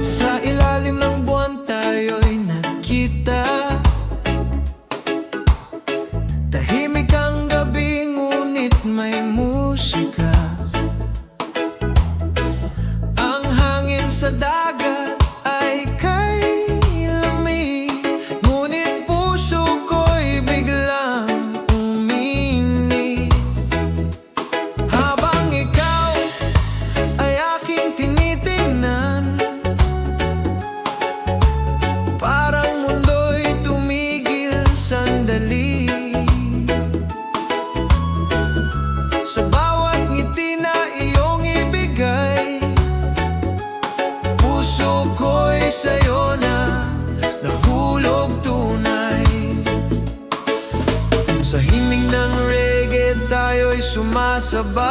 Sa ilalim ng buwan tayo'y nagkita. Tahimik ang gabi ngunit may musika. Ang hangin sa dagat ay kay lamig, ngunit puso ko'y biglang uminit. Habang ikaw ay aking tinitingnan, parang mundo'y tumigil sandali. Sa bawat ngiti na iyong ibigay, puso ko'y sa'yo na nahulog tunay. Sa himig ng reggae tayo'y sumasabay,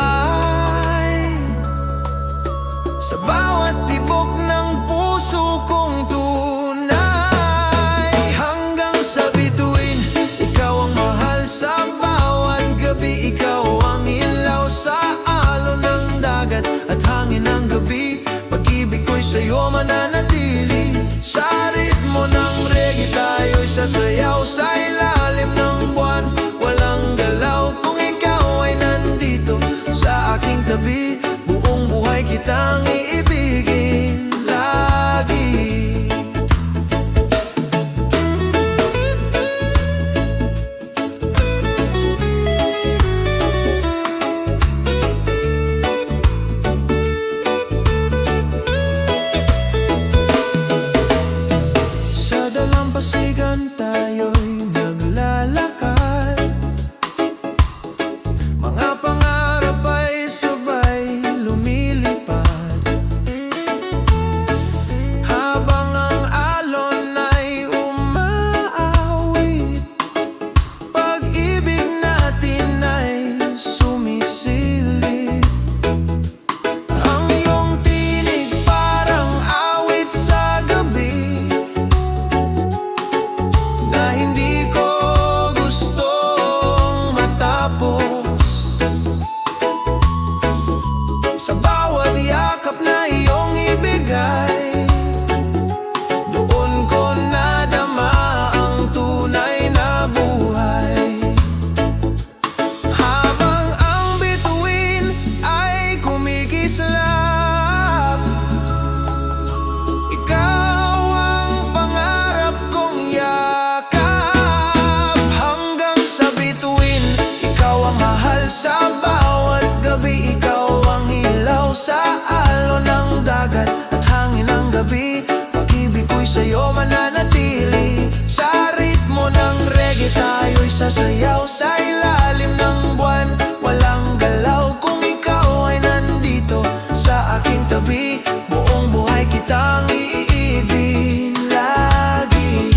sa bawat tibok ng puso kong tunay. Hanggang sa bituin, ikaw ang mahal. Sa bawat gabi, ikaw ang ilaw. Sa alon ng dagat at hangin ng gabi, pag-ibig ko'y sa'yo mananatili. Sa ritmo ng reggae tayo'y sasayaw. Sa ilalim ng buwan, walang galaw. Kung ikaw ay nandito sa aking tabi, buong buhay kitang iibigin lagi. Sa dalampasigan tayo'y naglalakad, mga pangarap ay sabay lumilipad. Habang ang alon ay umaawit, pag-ibig natin ay sumisilip. Ang iyong tinig parang awit sa gabi, na hindi ko gustong matapos. Sa bawat yakap na iyong ibigay, doon ko nadama ang tunay na buhay. Habang ang bituin ay kumikislap, ikaw ang pangarap kong yakap. Hanggang sa bituin, ikaw ang mahal. Sa bawat gabi, ikaw ang ilaw. Sa alon ng dagat at hangin ng gabi, pag-ibig ko'y sa'yo mananatili. Sa ritmo ng reggae tayo'y sasayaw. Sa ilalim ng buwan, walang galaw. Kung ikaw ay nandito sa aking tabi, buong buhay kitang iibig lagi.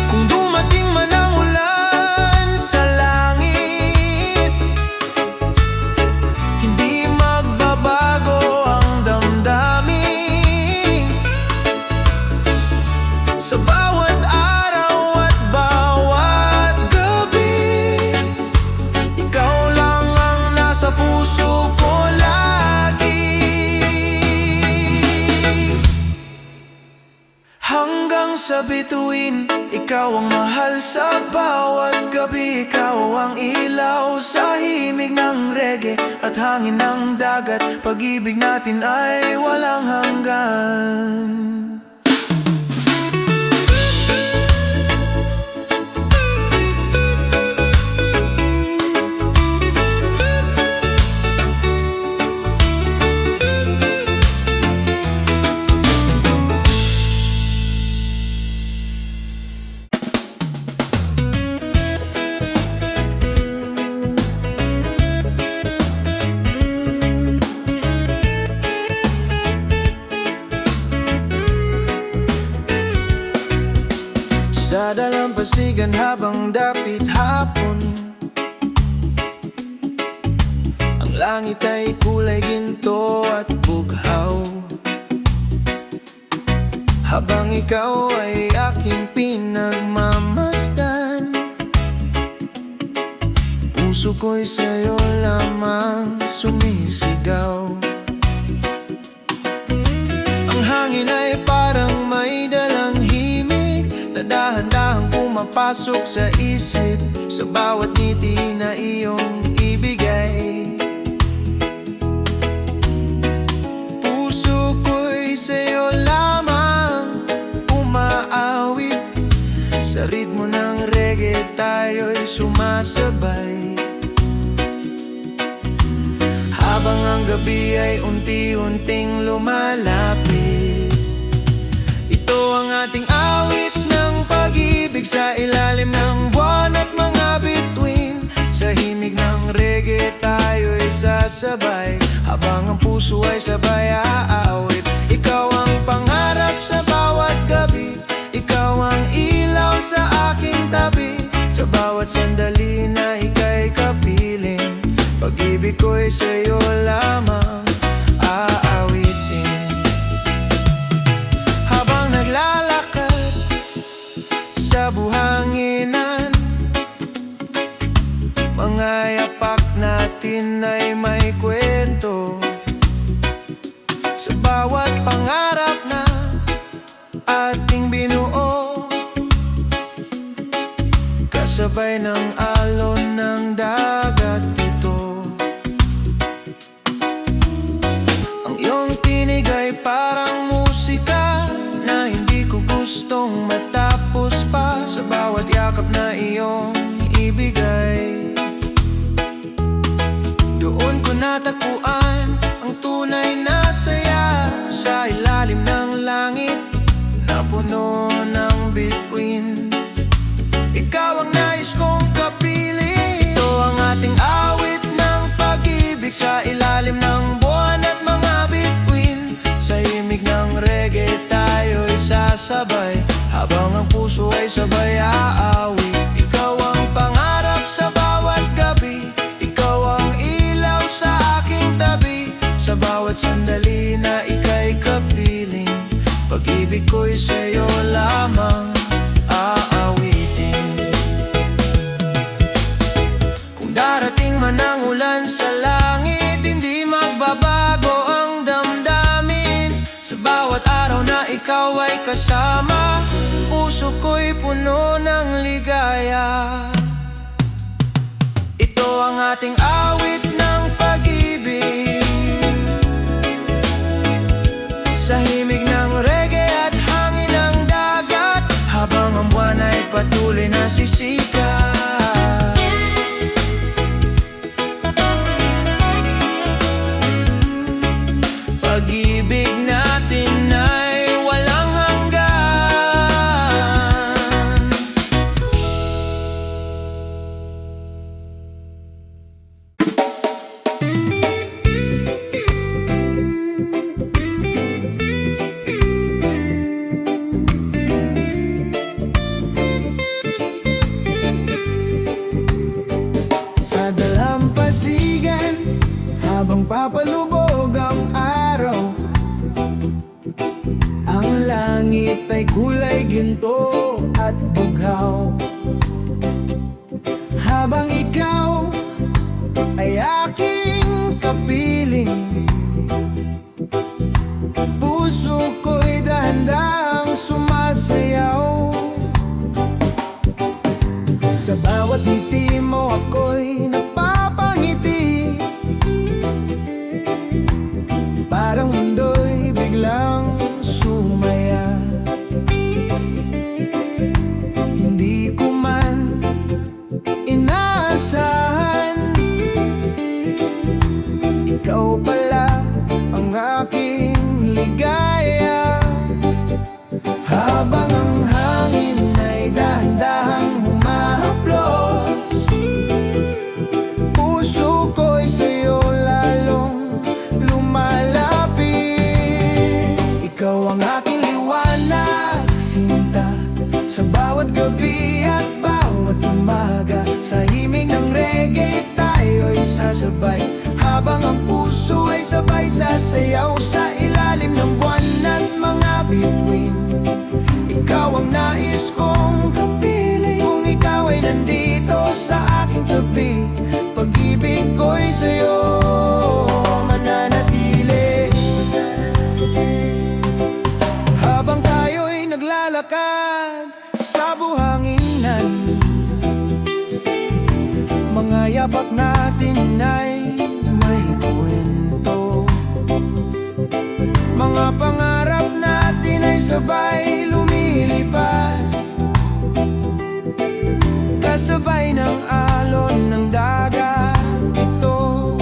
Kung dumating man ang ulan sa langit, hindi magbabago ang damdamin. Sa bawat araw at bawat gabi, ikaw lang ang nasa puso ko lagi. Hanggang sa bituin, ikaw ang mahal. Sa bawat gabi, ikaw ang ilaw. Sa himig ng reggae at hangin ng dagat, pag-ibig natin ay walang hanggan. Sa dalampasigan habang dapit hapon, ang langit ay kulay ginto at bughaw. Habang ikaw ay aking pinagmamasdan, puso ko'y sa'yo lamang sumisigaw. pumapasok sa isip sa bawat ngiti na iyong ibigay. Puso ko'y sa'yo lamang umaawit, sa ritmo ng reggae tayo'y sumasabay. Habang ang gabi ay unti-unting lumalapit, ito ang ating awit ng pag-ibig sa ilalim ng buwan at mga bituin. Sa himig ng reggae tayo'y sasabay, habang ang puso ay sabay aawit. Ikaw ang pangarap sa bawat gabi, ikaw ang ilaw sa aking tabi. Sa bawat sandali na ika'y kapiling, pag-ibig ko'y sa'yo lamang aawitin. Habang naglalakad sa buhanginan, mga yapak natin ay may kwento. Sa bawat pangarap na ating binuo, kasabay ng alon ng dagat ito. Ang iyong tinig ay parang musika na hindi ko gustong matapos pa. Sa bawat yakap na iyong ibigay, doon ko natagpuan ang tunay na saya. Sa ilalim ng langit na puno ng bituin, ikaw ang nais kong kapiling. Ito ang ating awit ng pag-ibig sa ilalim ng buwan at mga bituin. Sa himig ng reggae tayo'y sasabay, habang ang puso ay sabay aawit. Ikaw ang pangarap sa bawat gabi, ikaw ang ilaw sa aking tabi. Sa bawat sandali na ika'y kapiling, pag-ibig ko'y sa'yo lamang aawitin. Kung darating man ang ulan sa langit, hindi magbabago ang damdamin. Sa bawat araw na ikaw ay kasama, puso ko'y puno ng ligaya. Ito ang ating awit ng pag-ibig, sa himig ng reggae at hangin ng dagat, habang ang buwan ay patuloy na sisikat. Pag-ibig natin ay walang hanggan. Sa dalampasigan, habang papalubog ang araw, ang langit ay kulay ginto at bughaw. Habang ikaw ay aking kapiling, puso ko'y dahan-dahang sumasayaw. Sa bawat ngiti mo ako'y napapangiti, parang mundo'y biglang sumaya. Hindi ko man inaasahan, ikaw pala ang aking ligaya. Habang ang hangin ay dahan-dahang humahaplos, puso ko'y sa'yo lalong lumalapit. Ikaw ang aking liwanag, sinta, sa bawat gabi at bawat umaga. Sa himig ng reggae tayo'y sasabay, habang ang puso ay sabay sasayaw. Sa ilalim ng buwan at mga bituin, ikaw ang nais kong kapiling. Kung ikaw ay nandito sa aking tabi, pag-ibig ko'y sa'yo mananatili. Habang tayo'y naglalakad sa buhanginan, Mga pangarap natin ay sabay lumilipad, kasabay ng alon ng dagat. Ito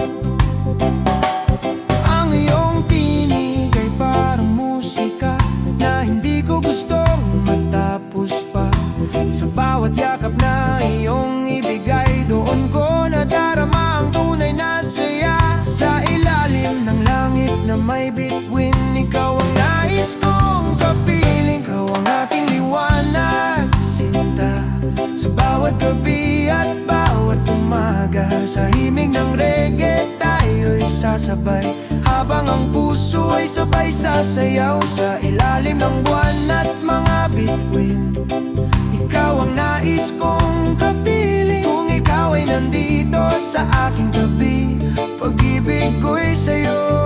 ang iyong tinig ay parang musika na hindi ko gustong matapos pa. Sa bawat yakap na iyong ibigay, doon ko nadarama ang tunay na saya. Sa ilalim ng langit na may bituin, ikaw ang nais kong kapiling. Ikaw ang aking liwanag, sinta, sa bawat gabi at bawat umaga. Sa himig ng reggae tayo'y sasabay, habang ang puso ay sabay sasayaw. Sa ilalim ng buwan at mga bituin, ikaw ang nais kong kapiling. Kung ikaw ay nandito sa aking tabi, pag-ibig ko'y sa'yo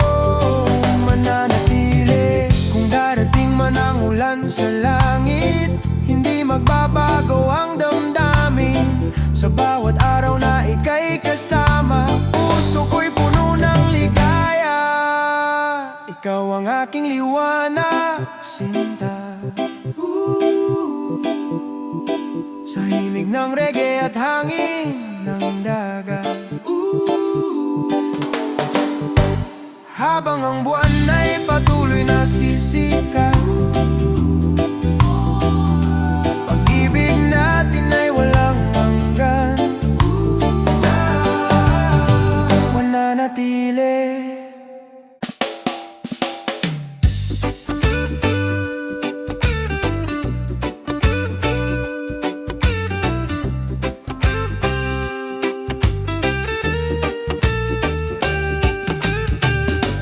mananatili. Kung darating man ang ulan sa langit, hindi magbabago ang damdamin. Sa bawat araw na ika'y kasama, puso ko'y puno ng ligaya. Ikaw ang aking liwanag, sinta, sa himig ng reggae at hangin ng dagat. Habang ang buwan ay patuloy na sisikat, pag-ibig natin ay walang hanggan, mananatili.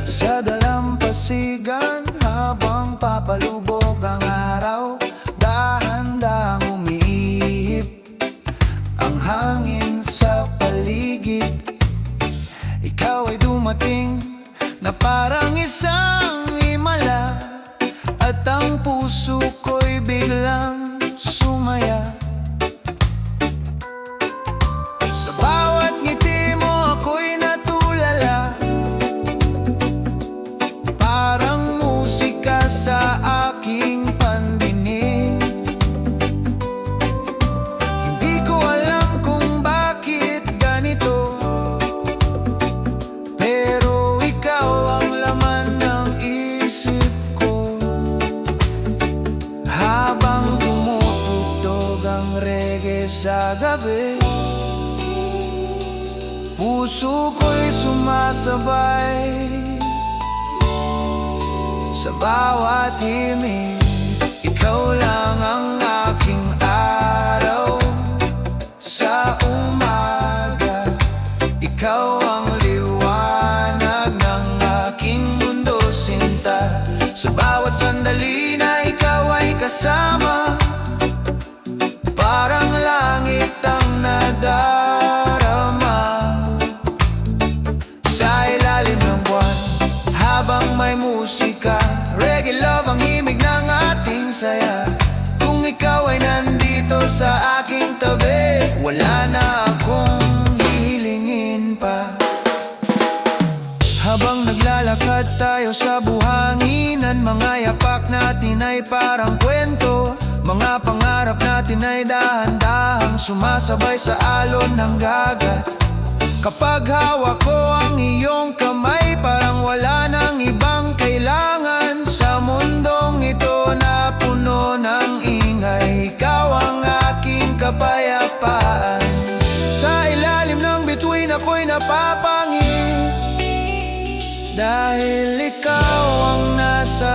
Sa dalampasigan habang papalubog ang araw, dahan-dahang umiihip ang hangin sa paligid. Ikaw ay dumating na parang isang himala, at ang puso ko'y biglang sumaya. Sa bawat ngiti mo ako'y natulala, parang musika sa aking pandinig. Hindi ko alam kung bakit ganito, pero ikaw ang laman ng isip ko. Habang tumutugtog ang reggae sa gabi, puso ko'y sumasabay sa bawat himig. Ikaw lang ang aking araw sa umaga, ikaw ang liwanag ng aking mundo, sinta. Sa bawat sandali na ikaw ay kasama, parang langit ang nadarama. Sa ilalim ng buwan habang may musika, reggae love ang himig ng ating saya. Kung ikaw ay nandito sa aking tabi, wala na akong hihilingin pa. Habang naglalakad tayo sa buhanginan, mga yapak natin ay parang kwento. Mga pangarap natin ay dahan-dahang sumasabay sa alon ng dagat. Kapag hawak ko ang iyong kamay, parang wala nang ibang kailangan sa mundong ito na puno ng ingay. Ikaw ang aking kapayapaan. Sa ilalim ng bituin ako'y napapangit, dahil ikaw ang nasa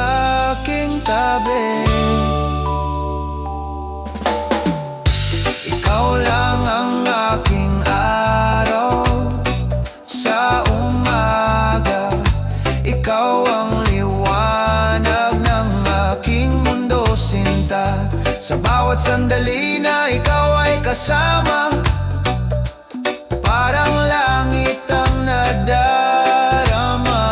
aking tabi. Ikaw lang ang aking araw sa umaga, ikaw ang liwanag ng aking mundo, sinta. Sa bawat sandali na ikaw ay kasama, parang langit ang nadarama.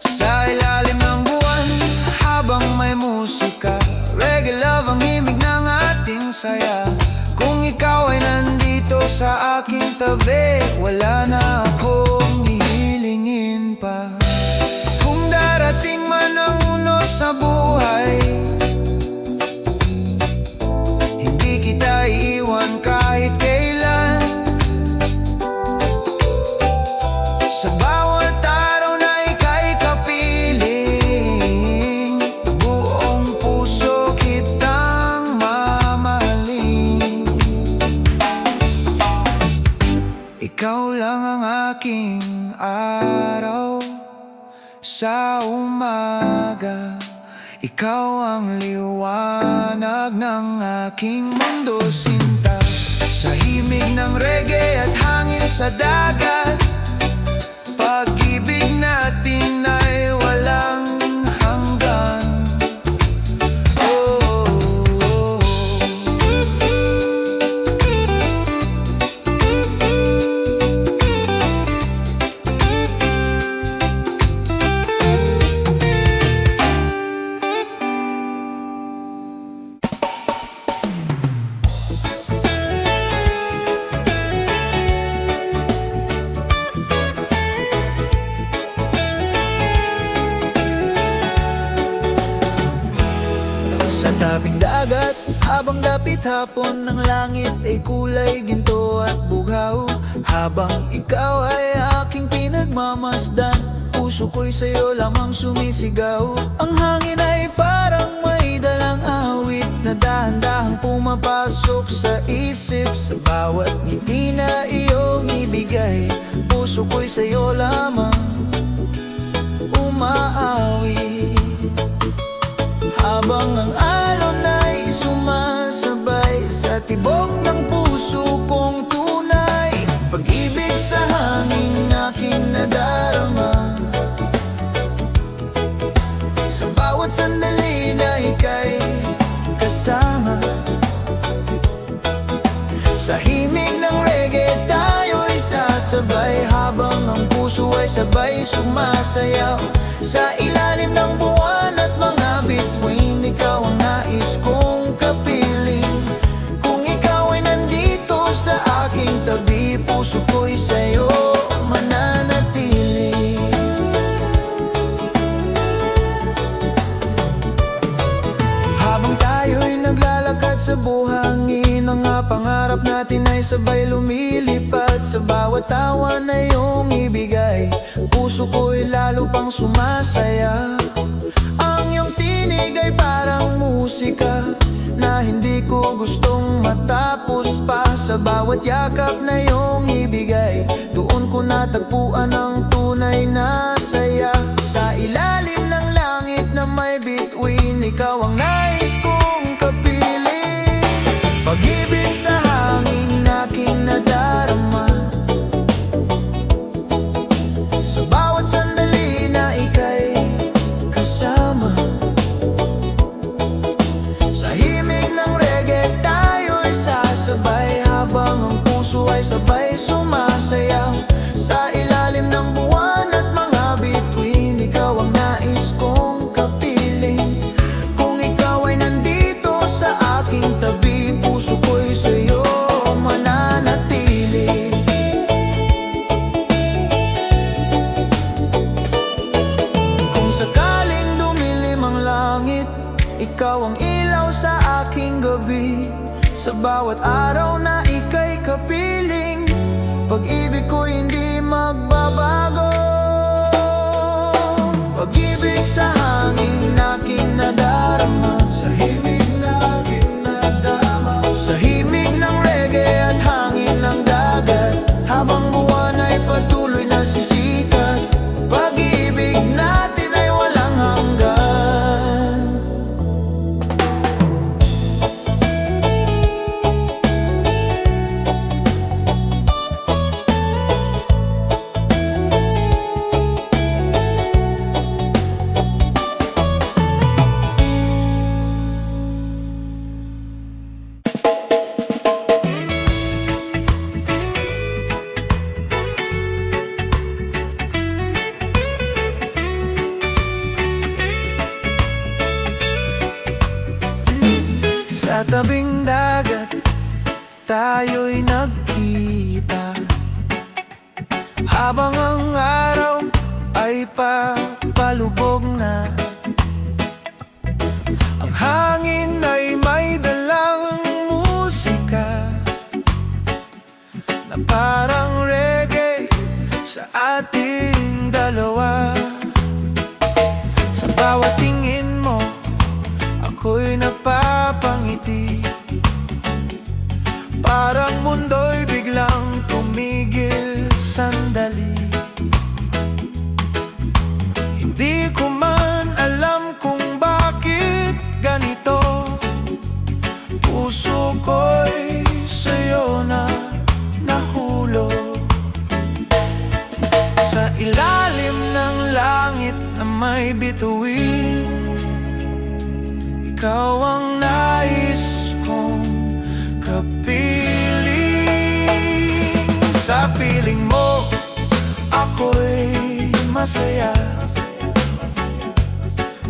Sa ilalim ng buwan habang may musika, reggae love ang himig ng ating saya. Kung ikaw ay nandito sa aking tabi, wala na akong hihilingin pa. Kung di man ang uno sa buhay, hindi kita iiwan kahit kailan. Sa bawat araw na ika'y kapiling, buong puso kitang mamahalin. Ikaw lang ang aking araw sa umaga, ikaw ang liwanag ng aking mundo, sinta. Sa himig ng reggae at hangin sa dagat, pag-ibig natin ay walang hanggan. Oh, oh, oh. Sa tabing dagat, habang dapit hapon, ng langit ay kulay ginto at bugaw. Habang ikaw ay aking pinagmamasdan, puso ko'y sa'yo lamang sumisigaw. Ang hangin ay parang may dalang awit na dahan-dahang pumapasok sa isip. Sa bawat ngiti na iyong ibigay, puso ko'y sa'yo lamang umaawi. Habang ang alon ay sumasabay sa tibok ng puso kong tunay, pag-ibig sa hangin aking nadarama. Sa bawat sandali na ika'y kasama, sa himig ng reggae tayo'y sasabay, habang ang puso ay sabay sumasayaw. Sa ilalim ng buwan at mga bituin, ikaw ang nais kong kapiling. Kung ikaw ay nandito sa aking tabi, puso ko'y sa'yo mananatili. Habang tayo'y naglalakad sa buhangin, mga pangarap natin ay sabay lumilipad. Sa bawat tawa na iyong ibigay, puso ko'y lalo pang sumasaya. Ang iyong tinig ay parang musika na hindi ko gustong matapos pa. Sa bawat yakap na iyong ibigay, doon ko natagpuan ang tunay na saya. Sa ilalim ng langit na may bituin, ikaw ang nais kong kapiling. Pag-ibig sa hangin aking nadarama, sa bawat sandali na ika'y kasama. Sa himig ng reggae tayo'y sasabay, habang ang puso ay sabay sumasayaw. Sa ilalim ng buwan at mga bituin, ikaw ang nais kong kapiling. Kung ikaw ay nandito sa aking tabi, puso ko'y sa'yo mananatili. Kung sakaling dumilim ang langit, ikaw ang ilaw sa aking gabi. Sa bawat araw na ika'y kapiling, pag-ibig ko hindi magbabago. Pag-ibig sa hangin aking nadarama, sa himig na aking nadama. Sa himig ng reggae at hangin ng dagat, habang buwan ay patuloy na sisikat, pag-ibig natin ay walang hanggan. Sa tabing dagat, tayo'y nagkita, habang ang araw ay pa palubog na. Ang hangin ay may dalang musika na parang reggae sa ating dalawa. Sa bawat tingin mo, ako'y napapangiti. Parang mundo'y biglang tumigil sandali. Hindi ko man alam kung bakit ganito. Puso ko'y sa'yo na nahulog. Sa ilalim ng langit na may bituin, ikaw ang nais kong kapiling. Sa piling mo, ako'y masaya.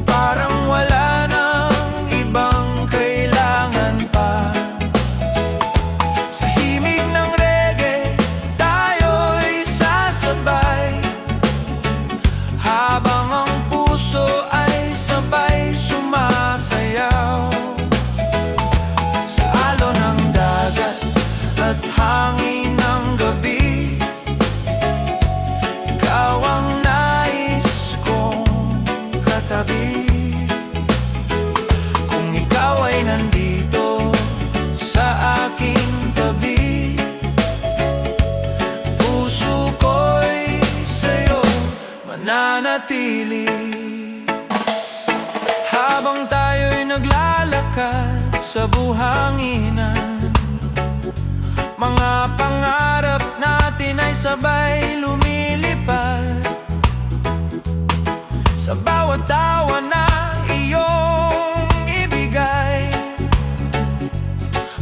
Parang wala nang ibang kailangan pa. Sa himig ng reggae, tayo'y sasabay. Habang ang puso ay sabay sumasayaw. Sa alon ng dagat at hangin ng gabi, ikaw ang nais kong katabi. Kung ikaw ay nandito sa aking tabi, puso ko'y sa'yo mananatili. Habang tayo'y naglalakad sa buhanginan, mga pangarap natin ay sabay lumilipad. Sa bawat tawa na iyong ibigay,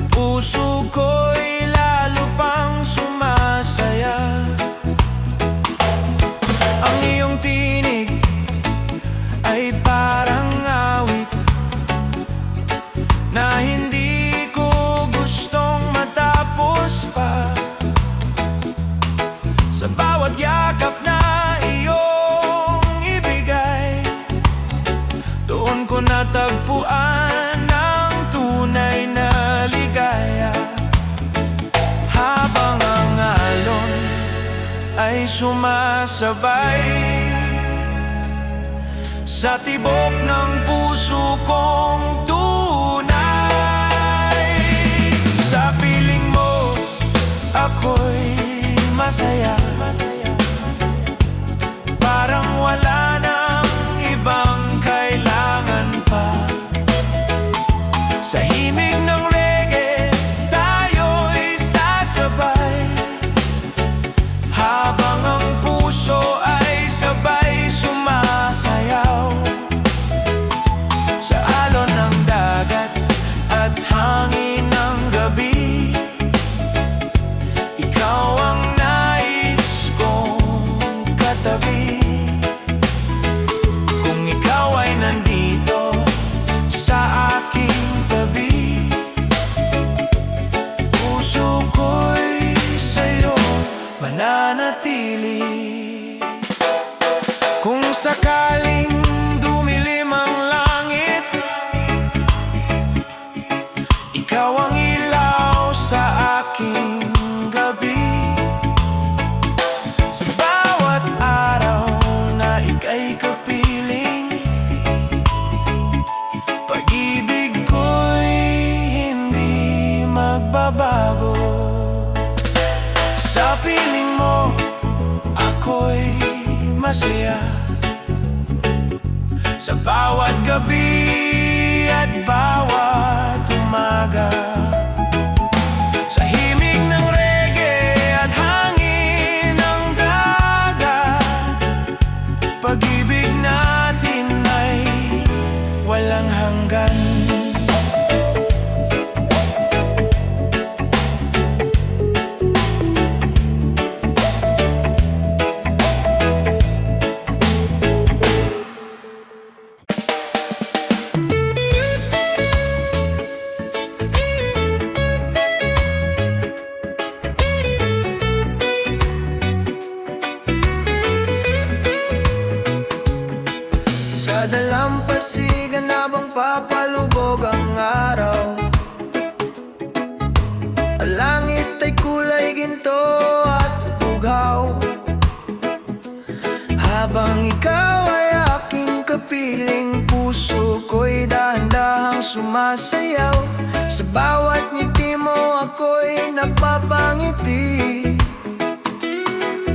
puso ko'y lalo pang sumasaya. Ang iyong tinig ay parang awit na hindi ko gustong matapos pa. Sa bawat yakap na iyong ibigay, doon ko natagpuan ang tunay na ligaya. Habang ang alon ay sumasabay sa tibok ng puso kong tunay. Sa piling mo, ako'y masaya. Parang wala nang ibang kailangan pa. Sa himig ng reggae, tayo'y sasabay. Habang ang puso ay sabay sumasayaw. Sa alon ng dagat at hangin ng gabi, ikaw ang nais kong katabi. Kung ikaw ay nandito sa aking tabi, puso ko'y sa'yo mananatili. Kung sakaling dumilim ang langit, ikaw ang ilaw sa aking gabi. Sa bawat araw na ika'y kapiling, pag-ibig ko'y hindi magbabago. Sa piling mo, ako'y masaya. Sa bawat gabi at bawat umaga, sa himig ng reggae at hangin ng dagat, pag-ibig natin ay walang hanggan. Dadalamphasigan habang papalubog ang araw. Ang langit ay kulay ginto at bugaw, habang ikaw ay aking kapiling. Puso ko'y dahan-dahang sumasayaw. Sa bawat ngiti mo ako'y napapangiti.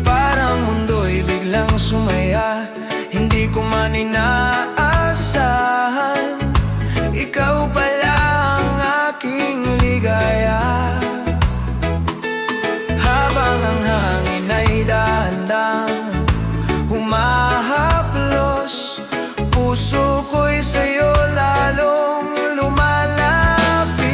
Parang mundo'y biglang sumaya, hindi ko man inaasahan. Ikaw pala ang aking ligaya. Habang ang hangin ay dahan-dahang humahaplos, puso ko'y sa'yo lalong lumalapit.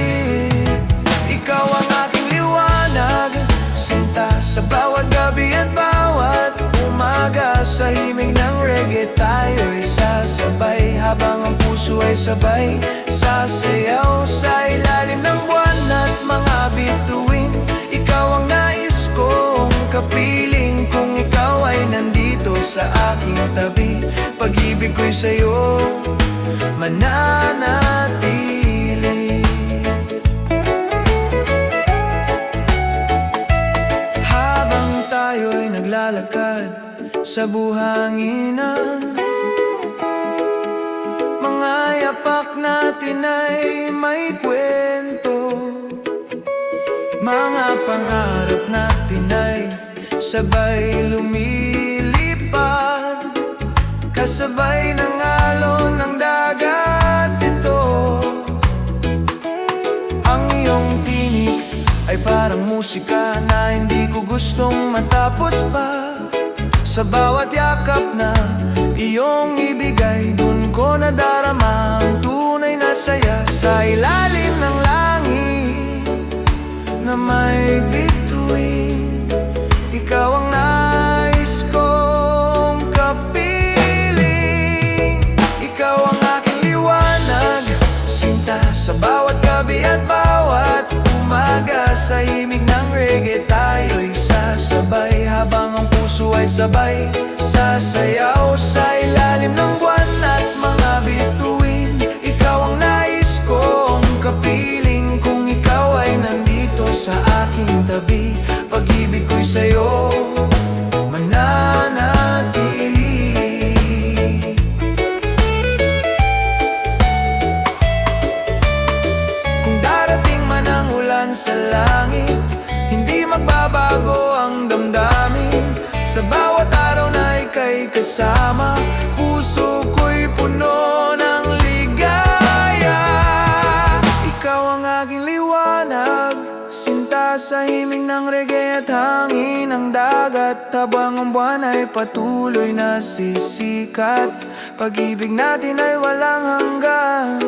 Ikaw ang aking liwanag, sinta sa bawat gabi at bawat umaga. Sa himig ng reggae tayo'y sasabay, habang ang puso ay sabay sasayaw. Sa ilalim ng buwan at mga bituin, ikaw ang nais kong kapiling. Kung ikaw ay nandito sa aking tabi, pag-ibig ko'y sa'yo mananatili. Habang tayo'y naglalakad sa buhanginan, mga yapak natin ay may kwento. Mga pangarap natin ay sabay lumilipad, kasabay ng alon ng dagat ito. Ang iyong tinig ay parang musika na hindi ko gustong matapos pa. Sa bawat yakap na iyong ibigay, dun ko nadarama ang tunay na saya. Sa ilalim ng langit na may bituin, ikaw ang nais kong kapiling. Ikaw ang aking liwanag, sinta sa bawat gabi at bawat umaga. Sa himig ng reggae tayo'y sasabay, habang ang puso ay sabay sasayaw. Sa ilalim ng buwan at mga bituin, ikaw ang nais kong kapiling. Kung ikaw ay nandito sa aking tabi, pag-ibig ko'y sa'yo mananatili. Kung darating man ang ulan sa langit, hindi magbabago ang damdamin. Sa bawat araw na ika'y kasama, puso ko'y puno ng ligaya. Ikaw ang aking liwanag, sinta sa himig ng reggae at hangin ng dagat. Habang ang buwan ay patuloy na sisikat, pag-ibig natin ay walang hanggan.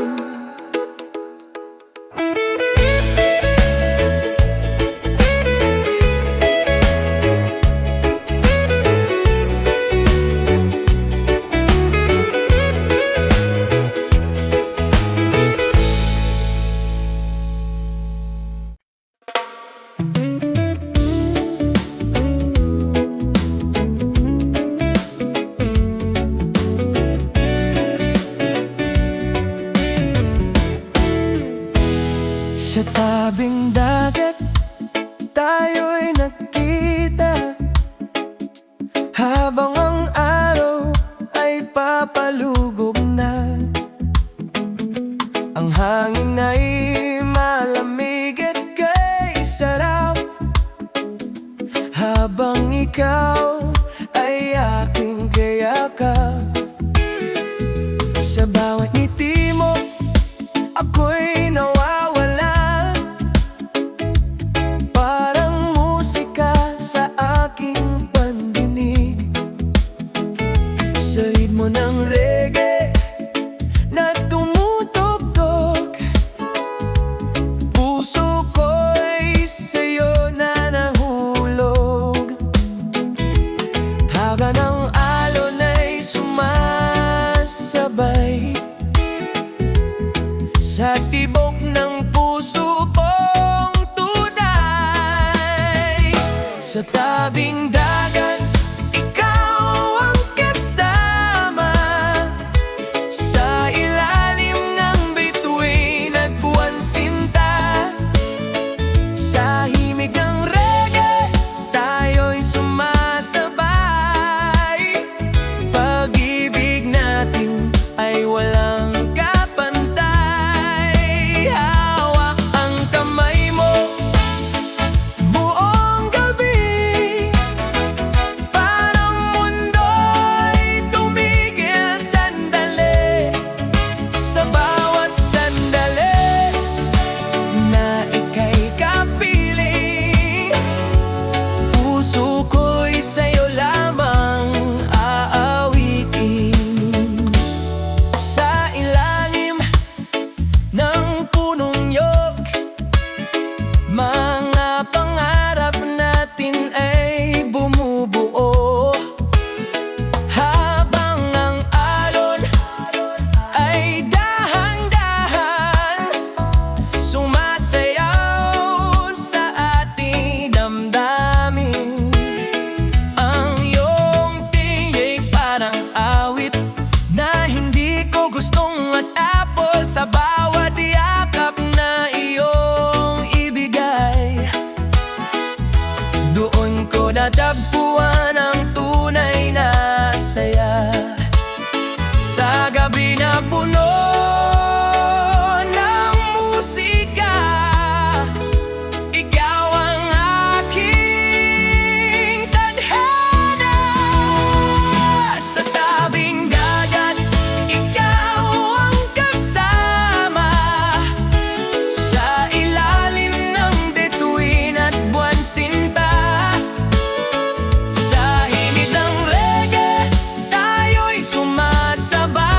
Sa tabing dagat tayo'y nakita, habang ang araw ay papalugog na. Ang hangin ay malamig at kay sarap, habang ikaw ay aking kayakap. Sa bawat ngiti mo ako'y nawawala, parang musika sa aking pandinig. Sa ritmo ng reggae na tumutugtog, puso ko'y sa'yo na nahulog. Haga ng alon ay sumasabay sa tibok ng puso kong tunay. Sa tabing dagat, ikaw ang kasama, sa bawat yakap na iyong ibigay. Doon ko natagpuan ang tunay na saya. Sa gabi na puno ng musika, ikaw ang aking tadhana. Sa tabing dagat, ikaw ang kasama. Sa ilalim ng bituin at buwan sinta, sa hinit ng reggae, tayo'y sumasabay.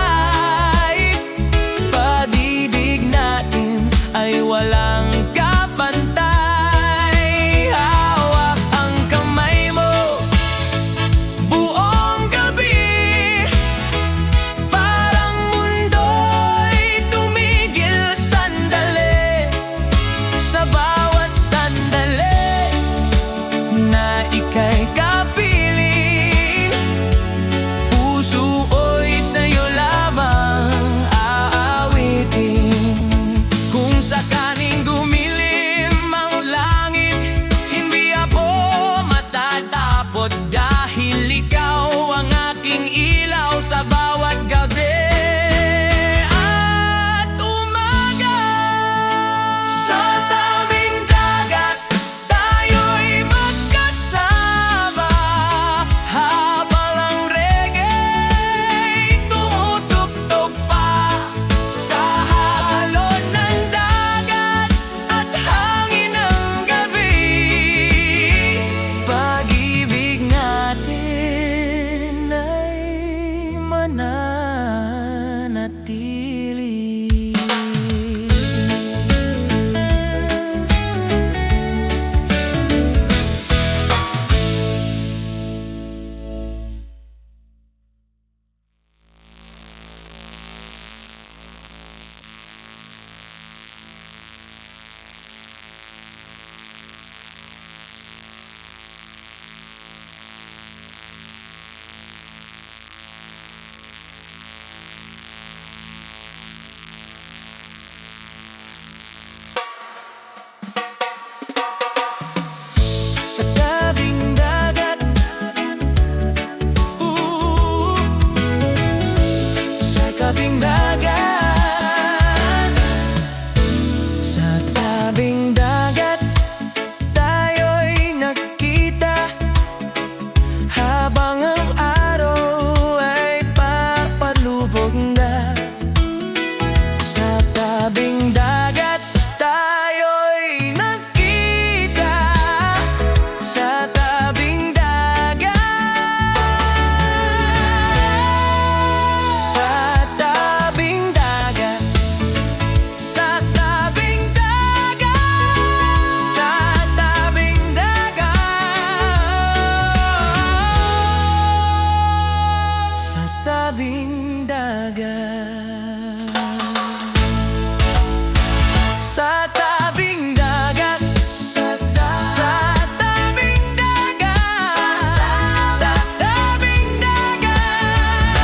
Pag-ibig natin ay walang kapantay. Hawak ang kamay mo buong gabi, parang mundo'y tumigil sandali. Sa bawat sandali na ika'y kapiling, puso'y sa'yo lamang aawitin. Kung sakaling dumilim ang langit, hindi ako matatapot, dahil ikaw ang aking ilaw sa bawat gabi at umaga. Sa tabing dagat, tayo'y magkasama, habang ang reggae tumutugtog pa. Sa alon ng dagat at hangin ng gabi, pag-ibig natin ay mananatili. Sa tabing dagat, sa tabing dagat, sa tabing dagat, tayo'y nagkita, habang ang araw ay papalubog na. Sa tabing dagat, tayo'y nagkita, sa tabing dagat, sa tabing dagat, sa tabing dagat, sa tabing dagat, sa tabing dagat, sa tabing dagat, sa tabing dagat, sa tabing dagat,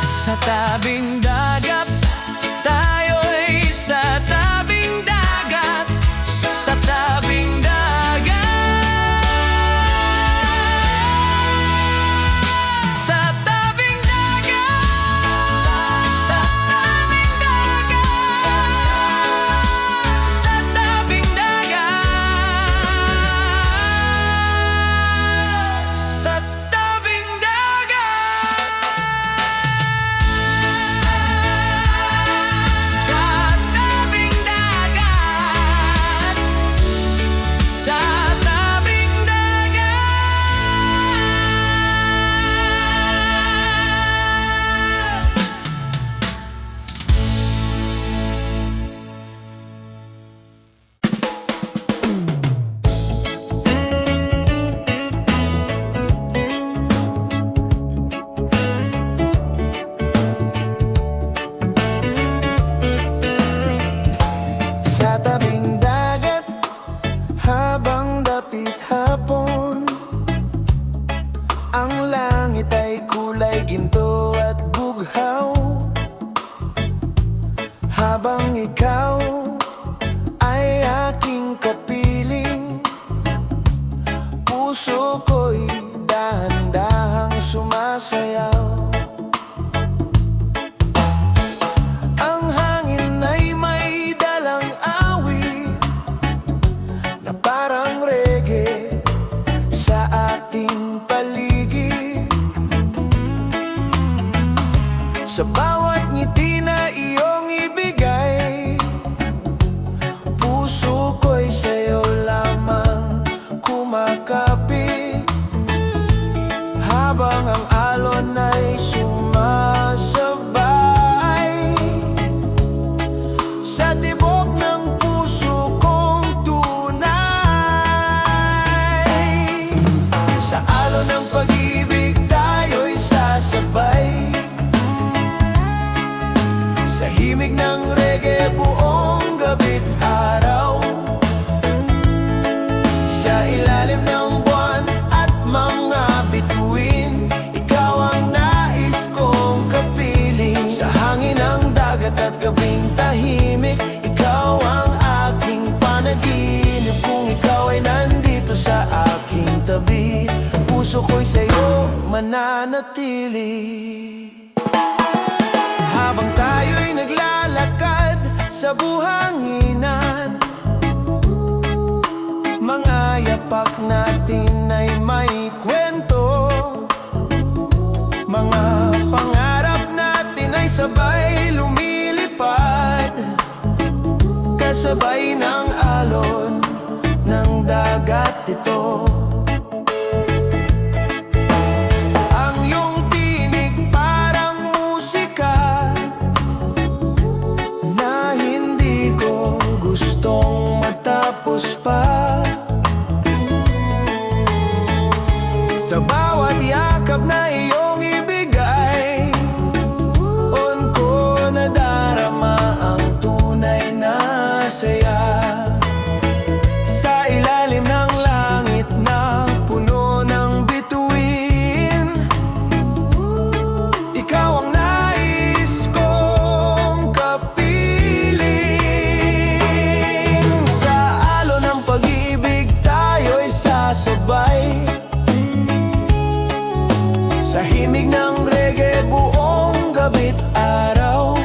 sa tabing dagat, tayo'y sa tabing dagat, sa tabing dagat, sa tabing dagat, sa tabing dagat, sa tabing dagat, sa tabing dagat, sa sayaw. Ang hangin ay may dalang awit na parang reggae sa ating paligid. Sa bawat ngiti na iyong ibigay, puso ko'y sa'yo lamang kumakapit, habang ang alon ay sumasabay sa tibok ng puso kong tunay. Sa alon ng pag-ibig tayo'y sasabay, sa himig ng reggae buong gabi't araw, sa ilalim ng buwan at mga bituin, ikaw ang nais kong kapiling. Sa hangin ng dagat at gabing tahimik, ikaw ang aking panaginip. Kung ikaw ay nandito sa aking tabi, puso ko'y sa'yo mananatili. Habang tayo'y naglalakad sa buhanginan, mga yapak natin ay may kwento. Mga pangarap natin ay sabay lumilipad, kasabay ng alon ng dagat ito. Ang iyong tinig parang musika na hindi ko gustong matapos pa. Sa bawat yakap na iyong ibigay, on ko nadarama ang tunay na saya. Sa ilalim ng langit na puno ng bituin, ikaw ang nais kong kapiling. Sa alon ng pag-ibig tayo'y sasabay, sa himig ng reggae buong gabi't araw,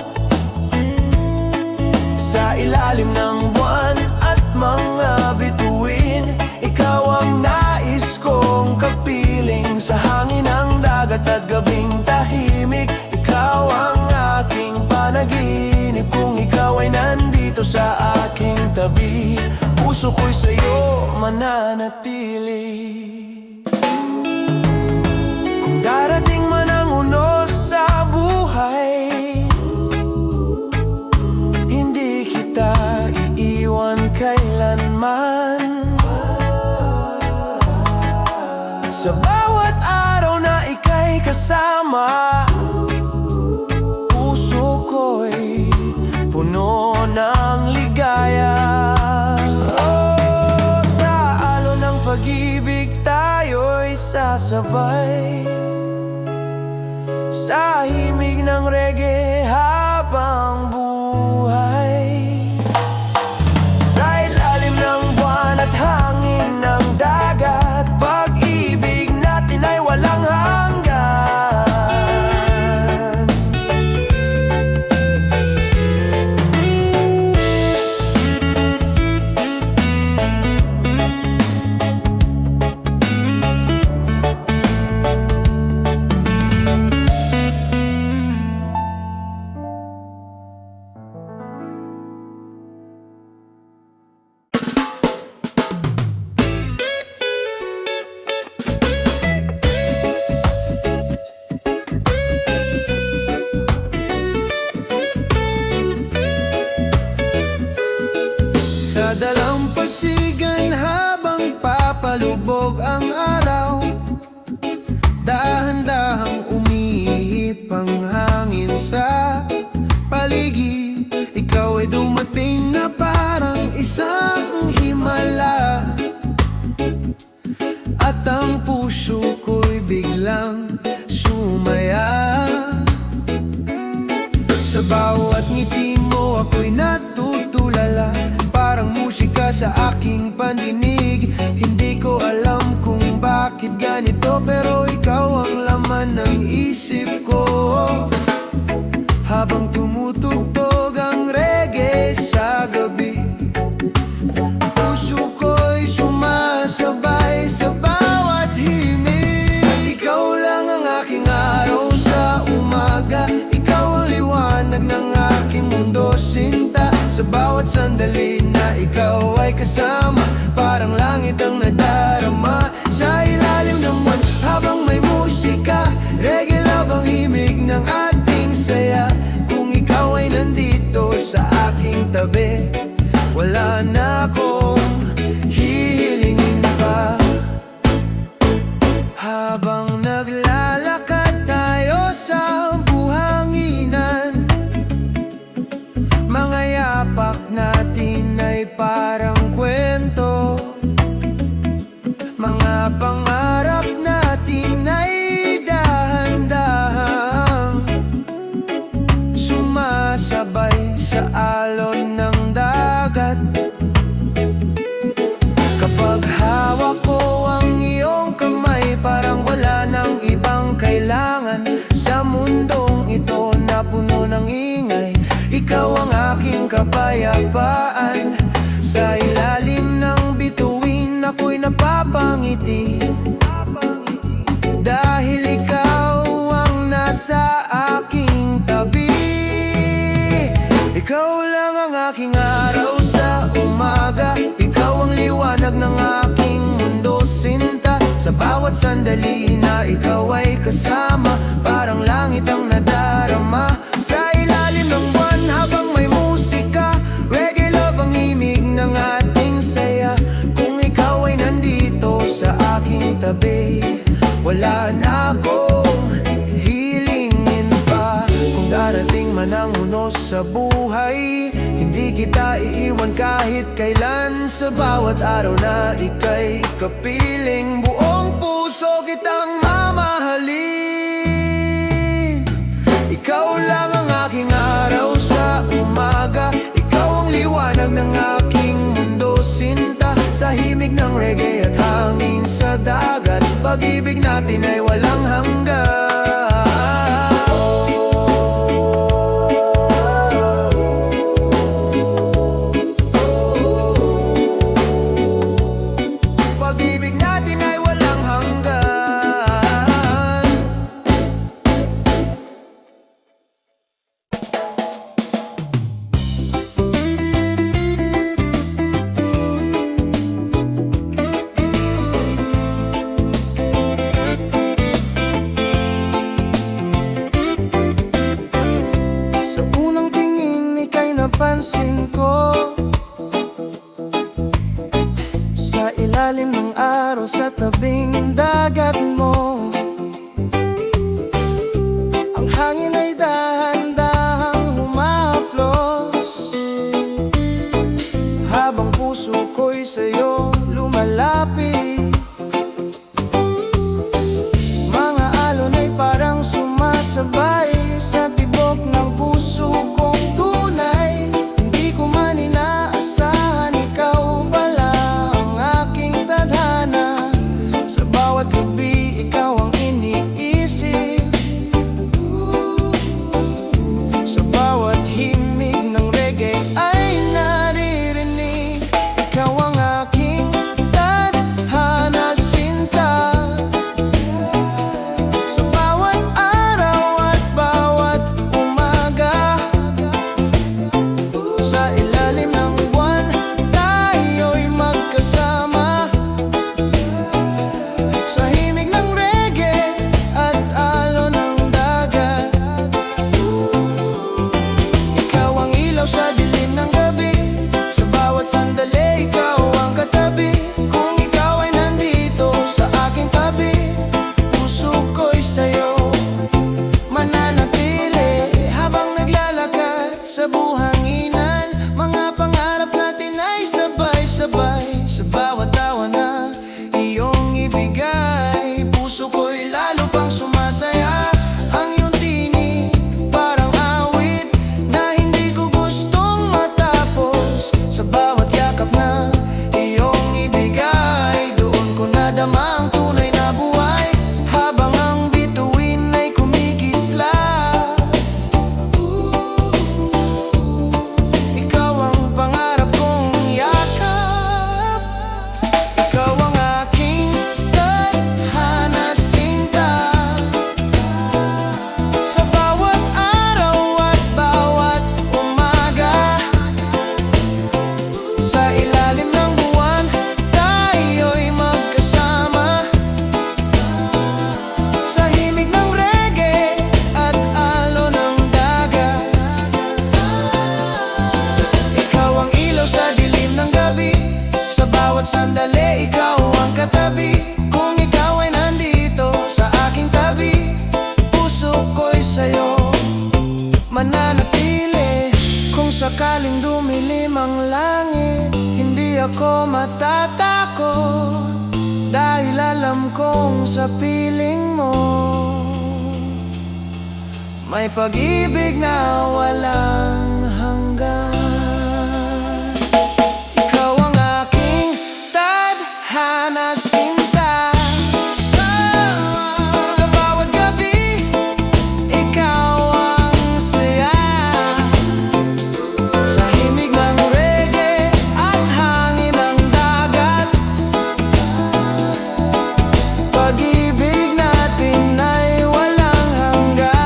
sa ilalim ng buwan at mga bituin, ikaw ang nais kong kapiling. Sa hangin ng dagat at gabing tahimik, ikaw ang aking panaginip. Kung ikaw ay nandito sa aking tabi, puso ko'y sa'yo mananatili. Darating man ang unos sa buhay, hindi kita iiwan kailanman. Sa bawat araw na ika'y kasama, puso ko'y puno ng ligaya. Oh, sa alon ng pag-ibig tayo'y sasabay, sa himig ng reggae habang buhay, sa ilalim ng buwan at hangin ng dagat, pag-ibig natin ay walang hanggan. Sa dalampasigan habang papalubog ang araw, dahan-dahang umihip ang hangin sa paligid. Ikaw ay dumating na parang isang himala, at ang puso ko'y biglang sumaya. Sa bawat ngiti mo ako'y natutulala, parang musika sa aking pandinig. Hindi ko alam kung bakit ganito, pero ikaw ang laman ng aking araw sa umaga. Ikaw ang liwanag ng aking mundo, sinta. Sa bawat sandali na ikaw ay kasama, parang langit ang nadarama. Sa ilalim ng buwan habang may musika, reggae love ang himig ng ating saya. Kung ikaw ay nandito sa aking tabi, wala na akong hihilingin pa. Habang naglalakad tayo sa buhanginan, mga yapak natin ay parang kwento. Mga pangarap natin ay dahan-dahang sumasabay sa alon ng dagat. Kapag hawak ko ang iyong kamay, parang wala nang ibang kailangan sa mundong ito na puno ng ingay. Ikaw ang aking kapayapaan. Sa ilalim ng bituin ako'y napapangiti, dahil ikaw ang nasa aking tabi. Ikaw lang ang aking araw sa umaga. Ikaw ang liwanag ng aking mundo, sinta. Sa bawat sandali na ikaw ay kasama, parang langit ang nadarama. Sa ilalim ng buwan habang may musika, reggae love ang himig ng ating saya. Kung ikaw ay nandito sa aking tabi, wala na akong hilingin pa. Kung darating man ang unos sa buhay, hindi kita iiwan kahit kailan. Sa bawat araw na ika'y kapiling, buong puso kitang mamahalin. Ikaw lang ang aking araw sa umaga. Ikaw ang liwanag ng aking mundo, sinta. Sa himig ng reggae at hangin sa dagat, pag-ibig natin ay walang hanggan. Pag-ibig natin ay walang hanggan. mananatili. Kung sakaling dumilim ang langit, hindi ako matatakot, dahil alam kong sa piling mo may pag-ibig na walang hanggan. Ikaw ang aking tadhana, sinta. Sa bawat gabi, ikaw ang saya. Sa himig ng reggae at hangin ng dagat, pag-ibig natin ay walang hanggan.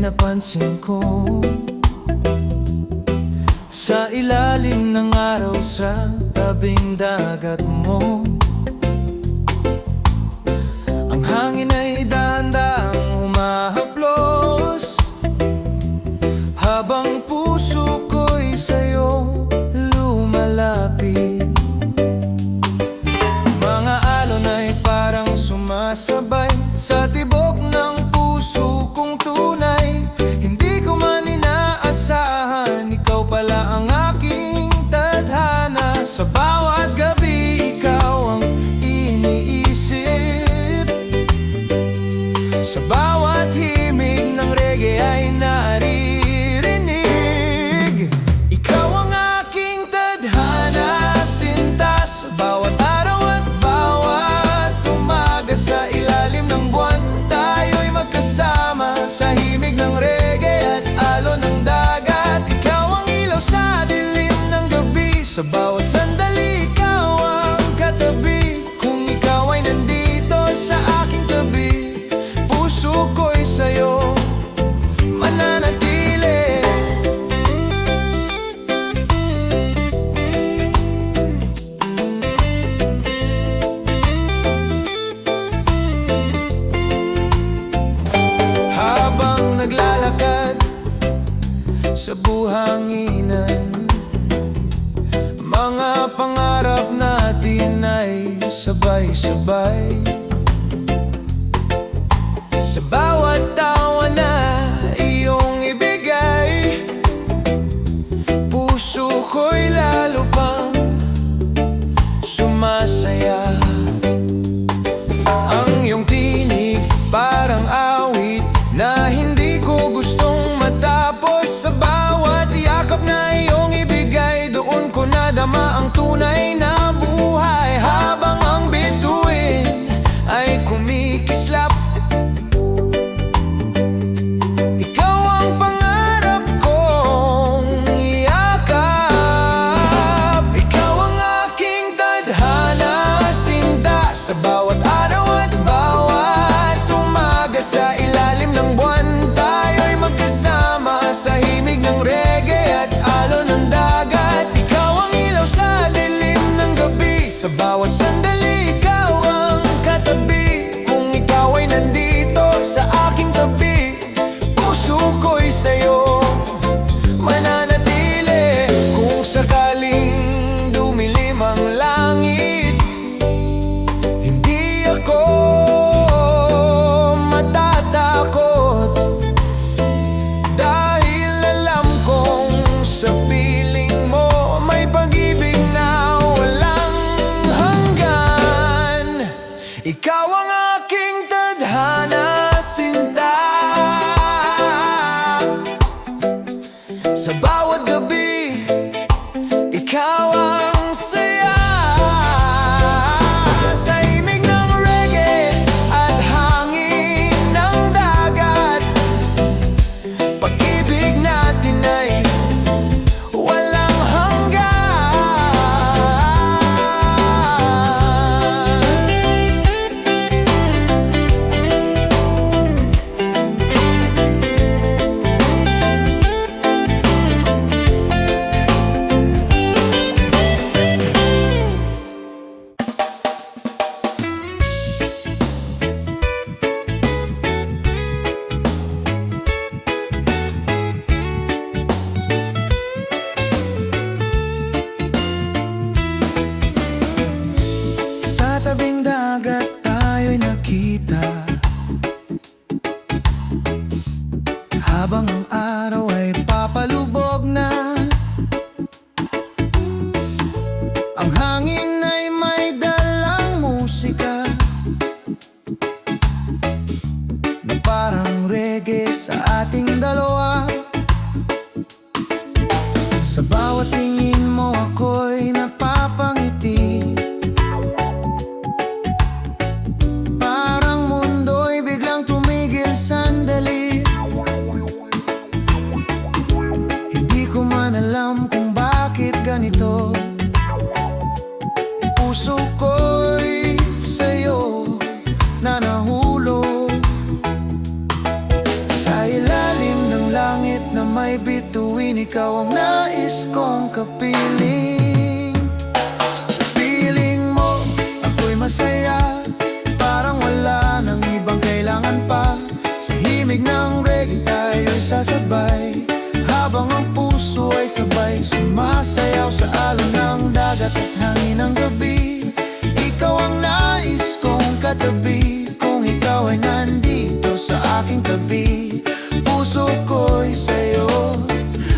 Napansin ko sa ilalim ng araw sa tabing dagat mo, ang hangin ay dahan-dahang humahaplos, habang puso ko'y sa'yo lumalapit. Mga alon ay parang sumasabay sa tibok ng puso kong tunay. Hindi ko man inaasahan, ikaw pala ang aking tadhana. Sa bawat gabi, ikaw ang iniisip. Sa bawat himig ng reggae ay naririnig. Ikaw ang aking tadhana, sinta. Sa bawat araw at bawat umaga, sa ilalim ng buwan, tayo'y magkasama. Sa himig ng reggae at alon ng dagat, ikaw ang ilaw sa dilim ng gabi. Sa bawat sandali, ikaw ang katabi. Kung ikaw ay nandito sa aking tabi, puso ko'y sa'yo mananatili. Habang naglalakad sa buhanginan, mga pangarap natin ay sabay-sabay. Sa bawat tawa na iyong ibigay, puso ko'y lalo pang sumasaya. Ang iyong tinig parang awit na hindi ko gustong matapos. Sa bawat yakap na iyong ibigay, doon ko nadama ang tunay na buhay. Habang ang bituin ay kumikislap, ikaw ang pangarap kong iyakap. Ikaw ang aking tadhana, sinta. Sa bawat araw at bawat umaga, sa ilalim ng buwan, tayo'y magkasama. Sa himig ng reggae at alon ng dagat, ikaw ang ilaw sa dilim ng gabi. Sa bawat sandali, ikaw ang katabi. Kung ikaw ay nandito sa aking tabi, puso ko'y sa'yo mananatili. Kung sakaling dumilim ang langit, hindi ako matatakot, dahil alam kong sa piling mo may pag-ibig na walang hanggan. Ikaw ang aking tadhana, sinta. Sa bawat gabi, ikaw ang saya. Sa himig ng reggae at hangin ng dagat, pag-ibig natin ay walang hanggan. bituin, ikaw ang nais kong kapiling. Sa piling mo, ako'y masaya, parang wala nang ibang kailangan pa. Sa himig ng reggae tayo'y sasabay, habang ang puso ay sabay sumasayaw sa alon ng dagat at hangin ng gabi. Ikaw ang nais kong katabi, kung ikaw ay nandito sa aking tabi, puso ko'y sa'yo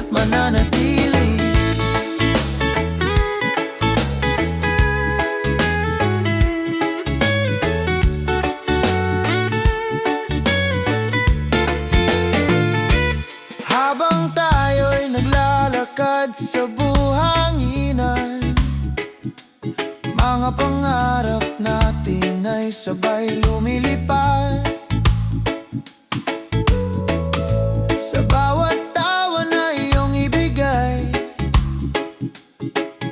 mananatili. Habang tayo'y naglalakad sa buhanginan, mga pangarap natin ay sabay lumilipad. Sa bawat tawa na iyong ibigay,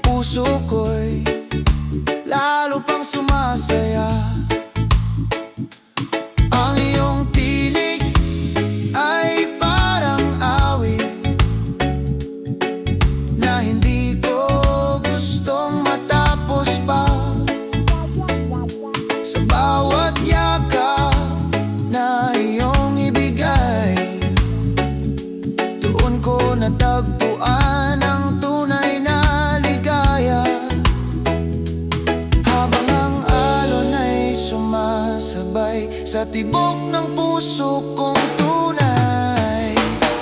puso ko'y lalo pang sumasaya. Ang iyong tinig ay parang awit na hindi ko gustong matapos pa. Sa bawat yakap na iyong ibigay, doon ko natagpuan ang tunay na ligaya. Habang ang alon ay sumasabay sa tibok ng puso kong tunay.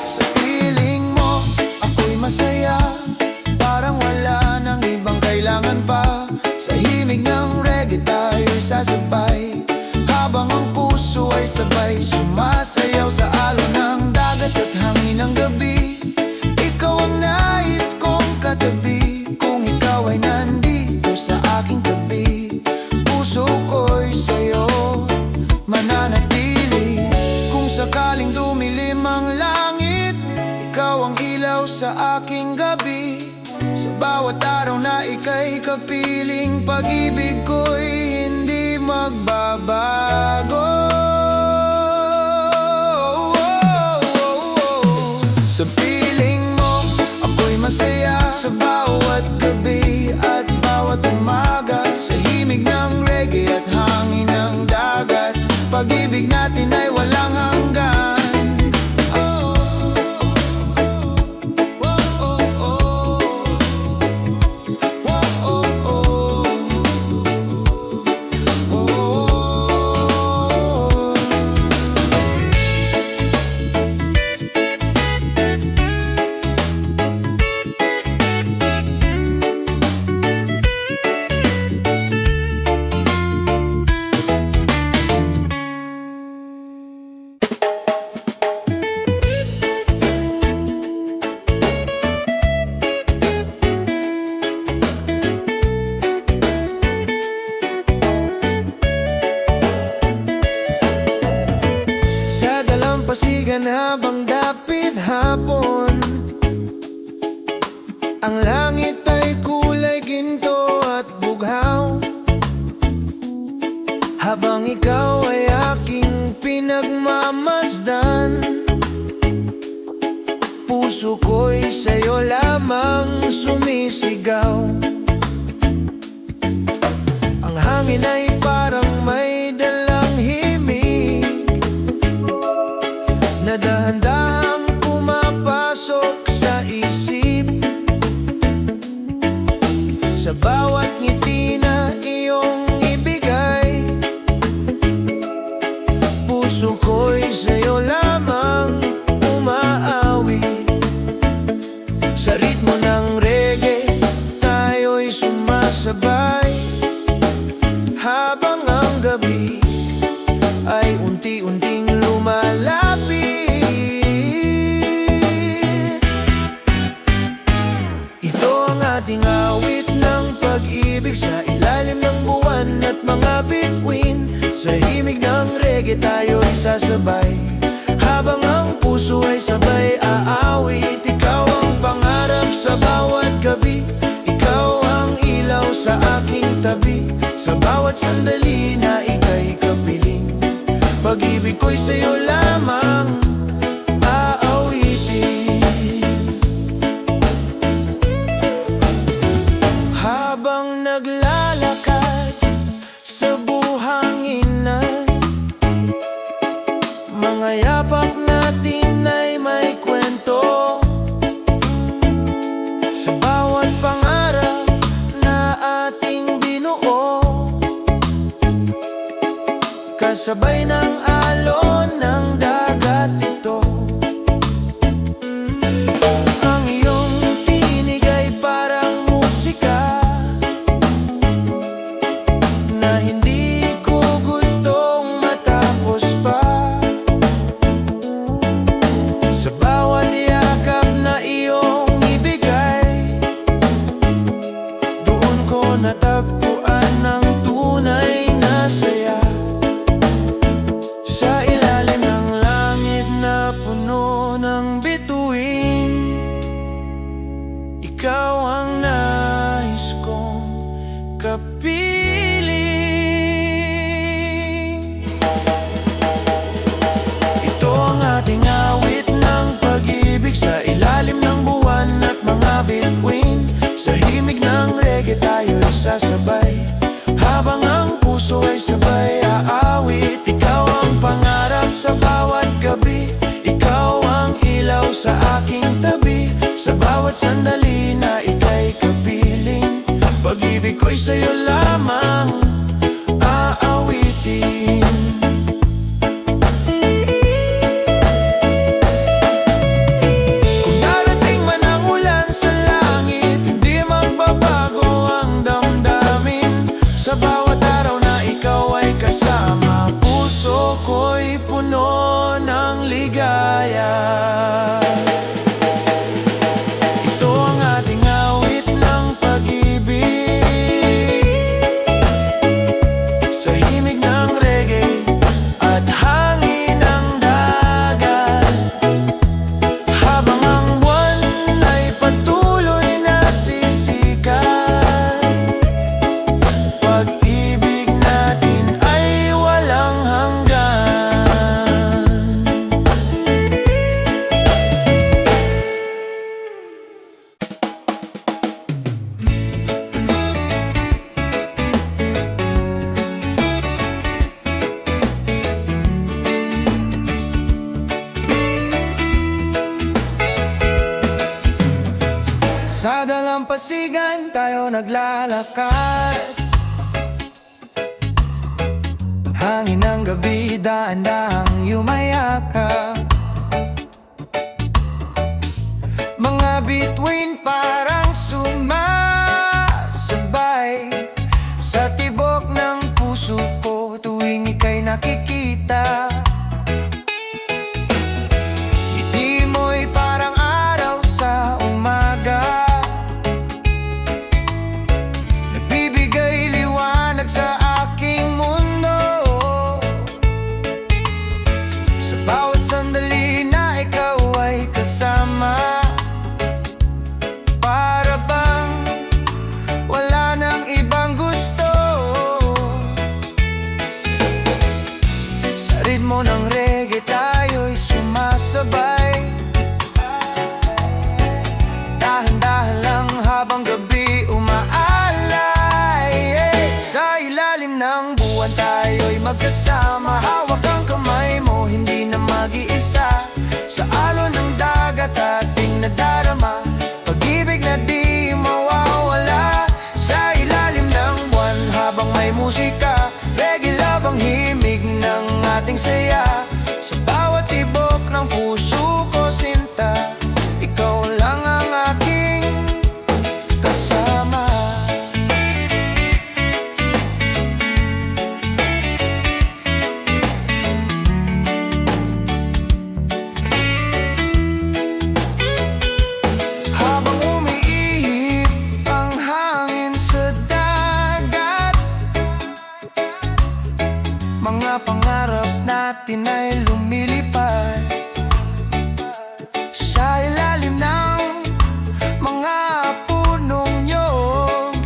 Sa piling mo, ako'y masaya, parang wala nang ibang kailangan pa. Sa himig ng reggae tayo'y sasabay, habang ang puso ay sabay sumasayaw sa alon ng dagat at hangin ng gabi. Ikaw ang nais kong katabi, kung ikaw ay nandito sa aking tabi, puso ko'y sa'yo mananatili. Kung sakaling dumilim ang langit, ikaw ang ilaw sa aking gabi. Sa bawat araw na ika'y kapiling, pag-ibig ko'y hindi magbabago. Sa piling mo, ako'y masaya, sa bawat gabi at bawat umaga. Sa himig ng reggae at hangin ng dagat, pag-ibig natin ay walang hanggan. Pasigan habang dapit hapon, ang langit ay kulay ginto at bughaw. Habang ikaw ay aking pinagmamasdan, puso ko'y sa'yo lamang sumisigaw. Ang hangin ay parang may dalang himig na dahan-dahang pumapasok sa isip. Sa bawat ngiti na iyong ibigay, puso ko'y sa'yo lamang umaawit. Sa ritmo ng reggae tayo'y sumasabay, habang ang gabi ay unti-unting lumalapit. Ito ang ating awit ng pag-ibig, sa ilalim ng buwan at mga bituin. Sa himig ng reggae tayo'y sasabay, habang ang puso ay sabay aawit. Ikaw ang pangarap sa bawat gabi, ikaw ang ilaw sa aking tabi. Sa bawat sandali na ika'y kapiling, pag-ibig ko'y sa'yo lamang aawitin. Kasabay ng alon ng dagat ito. Ang iyong tinig ay parang musika na hindi ko gustong matapos pa. Sa bawat yakap na iyong ibigay, doon ko natagpuan ng tunay na saya. Sa ilalim ng langit na puno ng bituin, ikaw ang nais kong kapiling. Ito ang ating awit ng pag-ibig, sa ilalim ng buwan at mga bituin. Sa himig ng reggae tayo'y sasabay, habang ang puso ay sabay aawit. Ikaw ang pangarap sa bawat gabi, ikaw ang ilaw sa aking tabi. Sa bawat sandali na ika'y kapiling, pag-ibig ko'y sa'yo lamang aawitin. Kung darating man ang ulan sa langit, hindi magbabago ang damdamin. Sa bawat araw na ikaw ay kasama, puso ko'y puno ng ligaya. Ito ang ating awit ng pag-ibig, sa himig ng reggae at hangin ng dagat. Habang ang buwan ay patuloy na sisikat, pag-ibig natin ay walang hanggan. Sa dalampasigan tayo naglalakad, hangin ng gabi daan-daang yumayakap. Mga bituin parang sumasabay sa tibok ng puso ko tuwing ika'y nakikita. Ngiti mo'y parang araw sa umaga, nagbibigay liwanag sa aking mundo. Sa bawat sandali na ikaw ay kasama, para bang wala nang ibang gusto. Sa ritmo ng reggae tayo'y sumasabay, dahan-dahan lang habang gabi umaalay. Sa ilalim ng buwan tayo'y magkasama, hawak ang kamay mo, hindi na mag-iisa. Sa alon ng dagat ating nadarama, pag-ibig na di mawawala. Sa ilalim ng buwan habang may musika, reggae love ang himig ng ating saya. Sa bawat tibok ng puso ko sinta, ikaw lang ang aking kasama. Habang umiihip ang hangin sa dagat, mga pangarap natin ay lumilipad. Sa ilalim ng mga punong yun,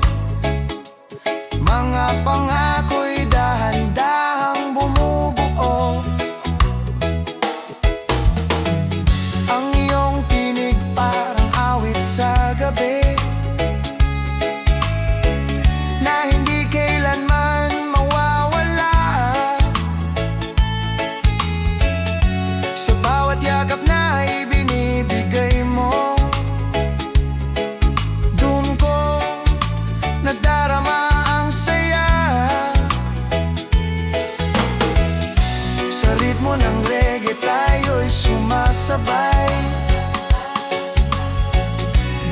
mga pangako'y dahan-dahang bumubuo. Ang iyong tinig parang awit sa gabi, na hindi kailanman mawawala. Sa bawat yakap na ibinibigay mo, ng reggae tayo'y sumasabay.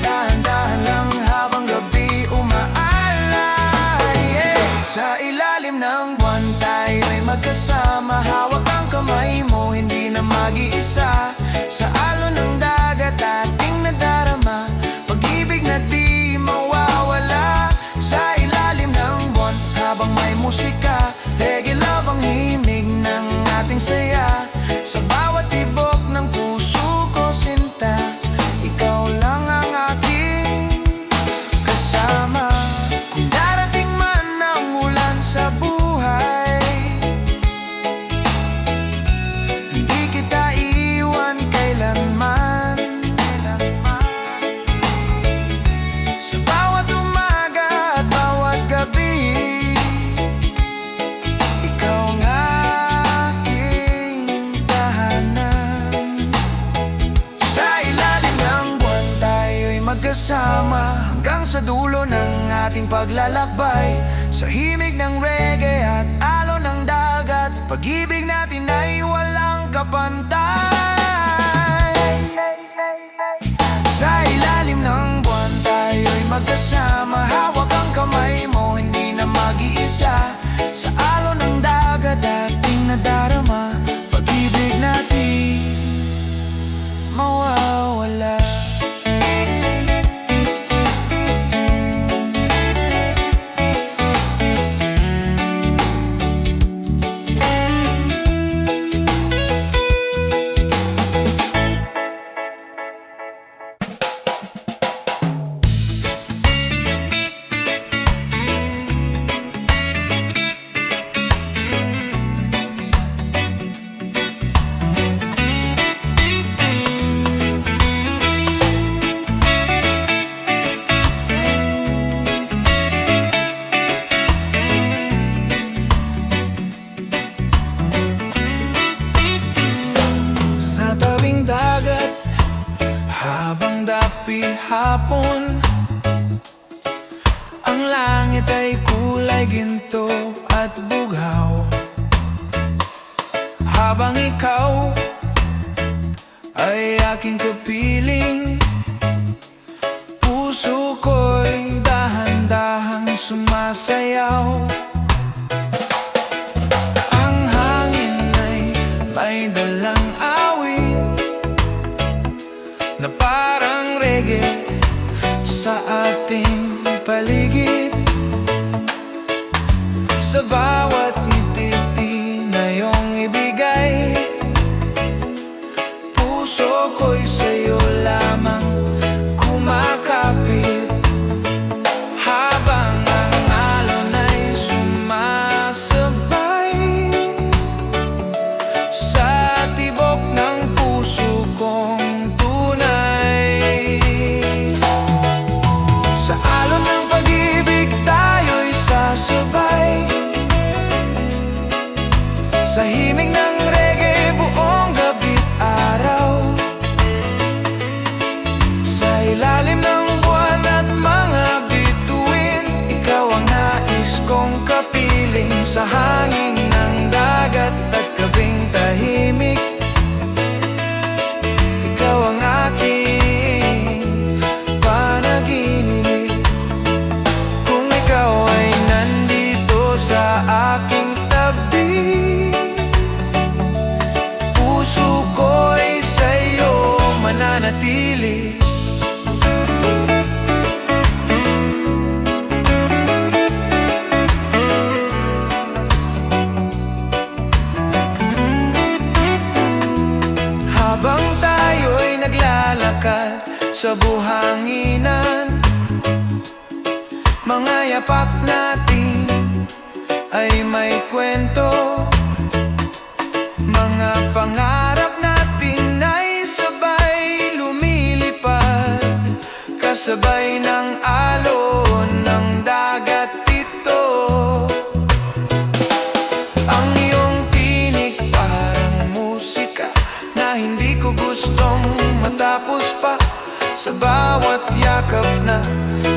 Dahan-dahan lang habang gabi umaalay, Sa ilalim ng buwan tayo'y magkasama. Hawak ang kamay mo, hindi na mag-iisa. Sa alon ng dagat ating nadarama, pag-ibig na di mawawala. Sa ilalim ng buwan habang may musika, reggae love ang himig ng ating saya. Sa bawat tibok ng puso ko sinta, ikaw lang ang aking kasama. Kung darating man ang ulan sa buhay, hindi kita iwan kailanman. Sa bawat umaga at bawat gabi, ikaw ang aking tahanan. Sa ilalim ng buwan tayo'y magkasama hanggang sa dulo ng ating paglalakbay. Sa himig ng reggae at alon ng dagat, pag-ibig natin ay walang kapantay. Sa ilalim ng buwan tayo'y magkasama. Hawak ang kamay mo, hindi na mag-iisa. Sa alon ng dagat ating nadarama, pag-ibig natin mawawala. Habang dapi hapon, ang langit ay kulay ginto at bughaw. Habang ikaw ay aking kapiling, puso ko'y dahan-dahang sumasayaw. Ang hangin ay may dalang na parang reggae sa ating paligid. Sa bawat ngiti na iyong ibigay, puso ko'y sa'yo lamang kumakapit. Habang ang alon ay sumasabay sa tibok ng puso kong sa himig ng reggae buong gabi't araw. Sa ilalim ng buwan at mga bituin, ikaw ang nais kong kapiling. Sa hangin ng dagat at gabing tahimik, ikaw ang aking panaginip. Kung ikaw ay nandito sa aking tabi, mananatili. Habang tayo'y naglalakad sa buhanginan, mga yapak natin ay may kwento. Mga pangarap natin ay sabay lumilipad, kasabay ng alon ng dagat ito. Ang iyong tinig parang musika na hindi ko gustong matapos pa. Sa bawat yakap na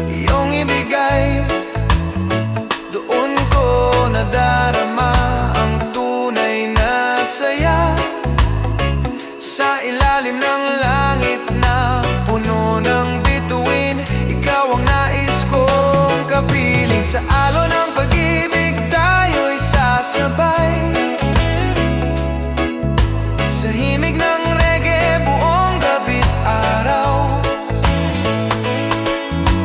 iyong ibigay, doon ko nadarama ang tunay na saya. Sa alon ng pag-ibig tayo'y sasabay, sa himig ng reggae buong gabi't araw,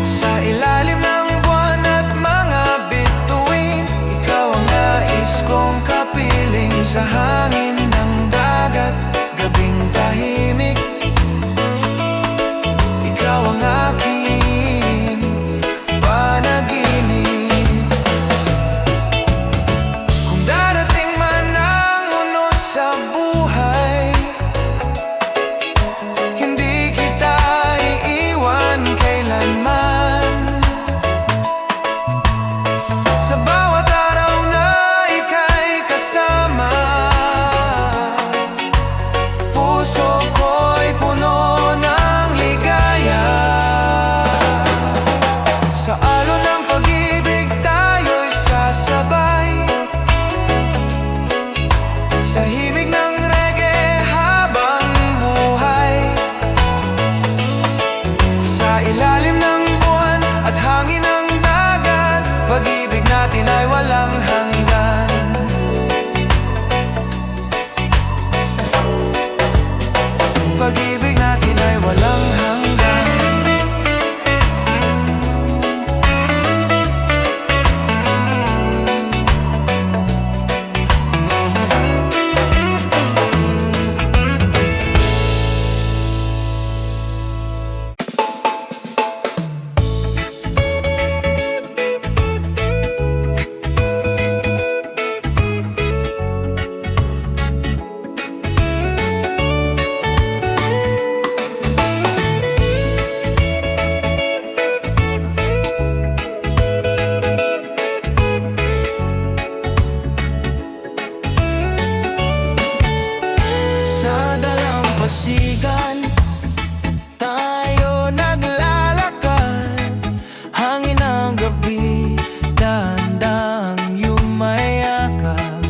sa ilalim ng buwan at mga bituin. Ikaw ang nais kong kapiling, sa hangin ng dagat, gabing tahimik. Ikaw ang aking panaginip. Kung darating man ang unos sa buhay, hindi kita iiwan kailanman. Sa bawat araw na ika'y kasama, puso ko'y puno ng ligaya. Sa alon ng pag-ibig tayo'y sasabay, sa himig ng reggae habang buhay, sa ilalim ng buwan at hangin ng dagat, pag-ibig natin ay walang hanggan. Pag-ibig natin ay walang hanggan. Sa dalampasigan tayo naglalakad, hangin ng gabi, dahan-dahang yumayakap.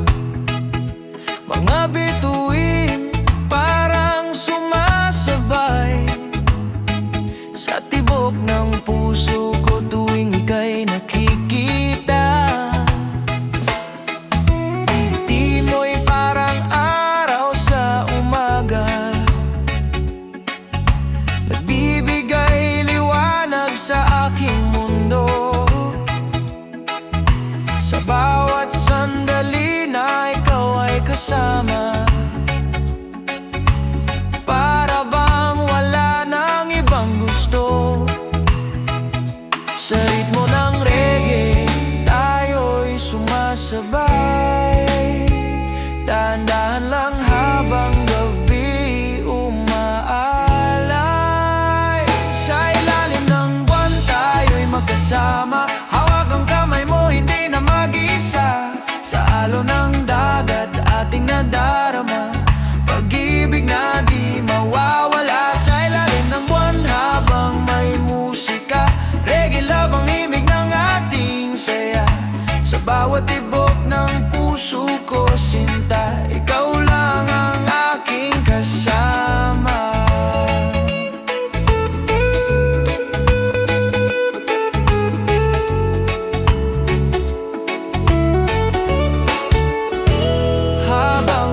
Mga bituin parang sumasabay sa tibok ng puso ko tuwing ika'y nakikita. Ngiti mo'y parang araw sa umaga, nagbibigay liwanag sa aking mundo. Sa bawat sandali na ikaw ay kasama, para bang wala nang ibang gusto. Sa ritmo ng reggae tayo'y sumasabay, dahan-dahan lang habang gabi umaalay. Sa ilalim ng buwan tayo'y magkasama, hawak ang kamay mo, hindi na mag-isa. Sa alon ng dagat ating nadarama, pag-ibig na di mawawala. Sa ilalim ng buwan habang may musika, reggae love ang himig ng ating saya. Sa bawat tibok ng puso ko sinta, ikaw lang ang aking kasama. Habang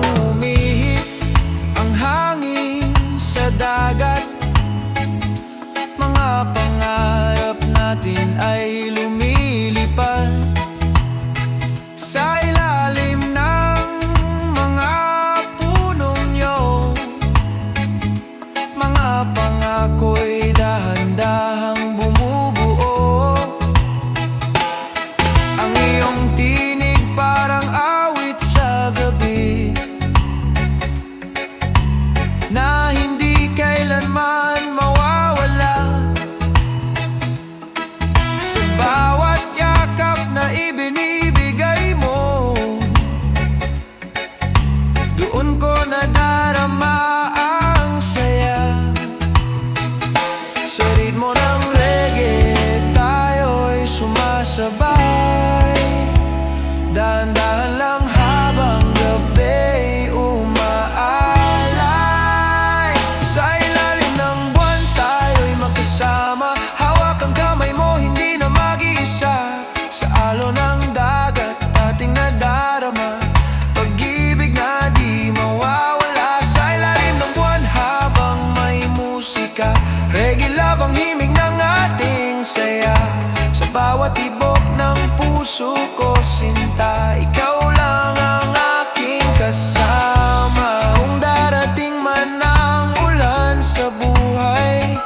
bawat tibok ng puso ko, sinta, ikaw lang ang aking kasama. Kung darating man ang ulan sa buhay,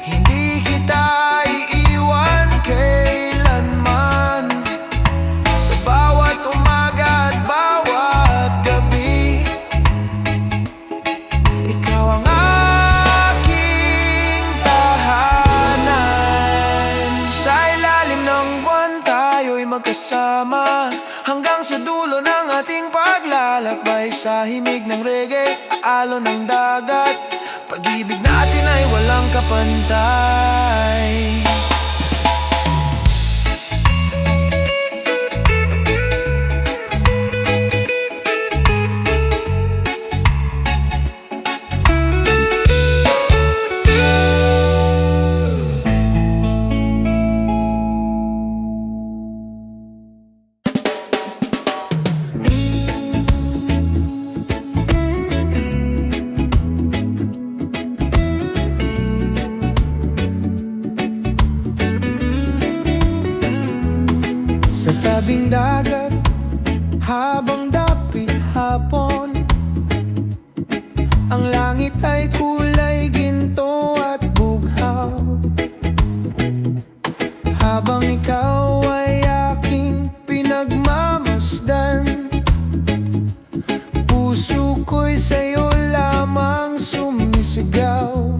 hindi kita iiwan kailanman. Sa bawat umaga at bawat gabi, ikaw ang aking tahanan. Sa ilalim ng buwan tayo'y magkasama, hanggang sa dulo ng ating paglalakbay. Sa himig ng reggae, alon ng dagat, pag-ibig natin ay walang kapantay. Sa tabing dagat, habang dapit hapon, ang langit ay kulay ginto at bughaw. Habang ikaw ay aking pinagmamasdan, puso ko'y sa'yo lamang sumisigaw.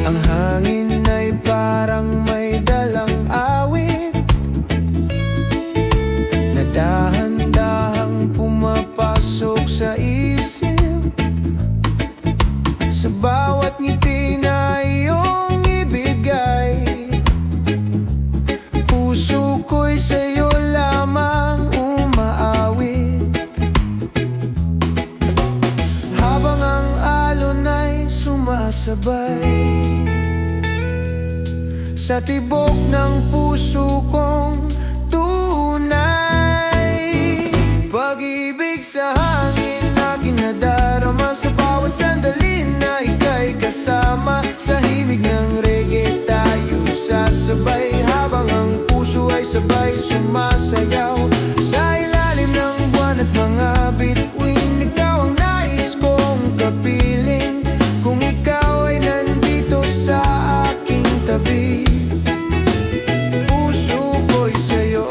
Ang hangin ay parang may dalang awit na dahan-dahang pumapasok sa isip. Sa bawat ngiti na iyong ibigay, puso ko'y sa'yo lamang umaawit. Habang ang alon ay sumasabay sa tibok ng puso kong tunay, pag-ibig sa hangin na kinadarama, sa bawat sandali na ika'y kasama. Sa himig ng reggae tayo sasabay, habang ang puso ay sabay sumasayaw. Sa ilalim ng buwan at mga bituin, ikaw ang nais kong kapiling. Kung ikaw ay nandito sa aking tabi, puso ko'y sa'yo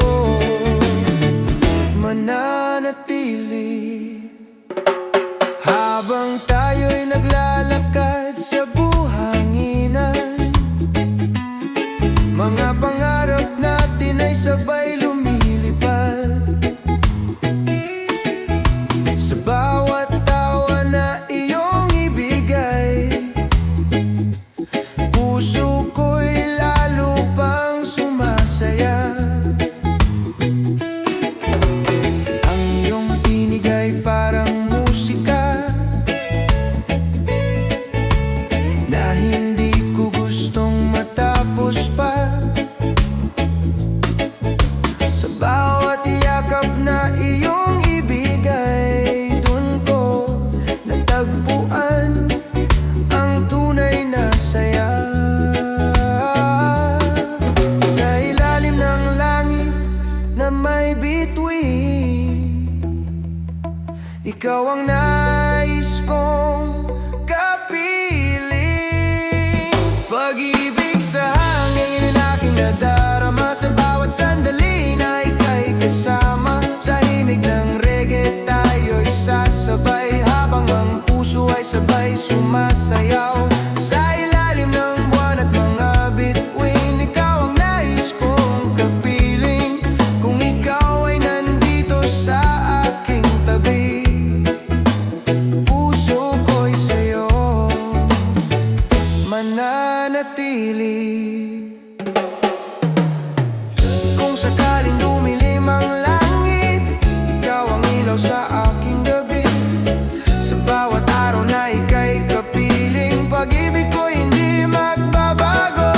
mananatili. Habang tayo'y naglalakad sa buhanginan, mga pangarap natin ay sabay lumilipad. Sa bawat tawa na iyong ibigay, puso ko'y lalo pang sumasaya. Ang iyong tinig ay parang musika na hindi ko gustong matapos pa. Sa bawat yakap na iyong ibigay, dun ko natagpuan ang tunay na saya. Sa ilalim ng langit na may bituin, ikaw ang nais kong kapiling. Pag-ibig sa hangin na aking nadarama, sa bawat sandali na ika'y kasama. Sa himig ng reggae tayo'y sasabay, habang ang puso ay sabay sumasayaw. Sa ilalim ng buwan at mga bituin, ikaw ang nais kong kapiling. Kung ikaw ay nandito sa aking tabi, puso ko'y sa'yo mananatili. Kung sakaling dumilim ang langit, ikaw ang ilaw sa aking gabi. Sa bawat araw na ika'y kapiling, pag-ibig ko hindi magbabago.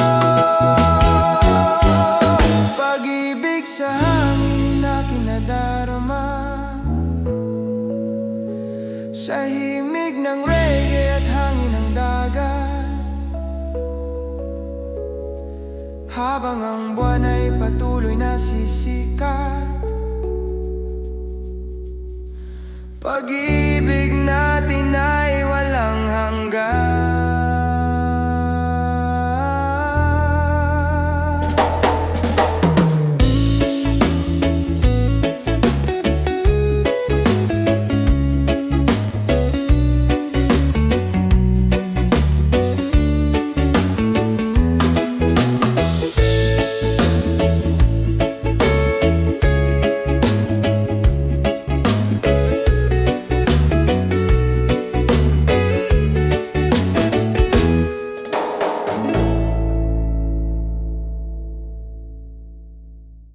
Pag-ibig sa hangin na kinadarama, sa himig ng reggae at hangin ng dagat, habang ang buwan ay patuloy na sisikat. Pag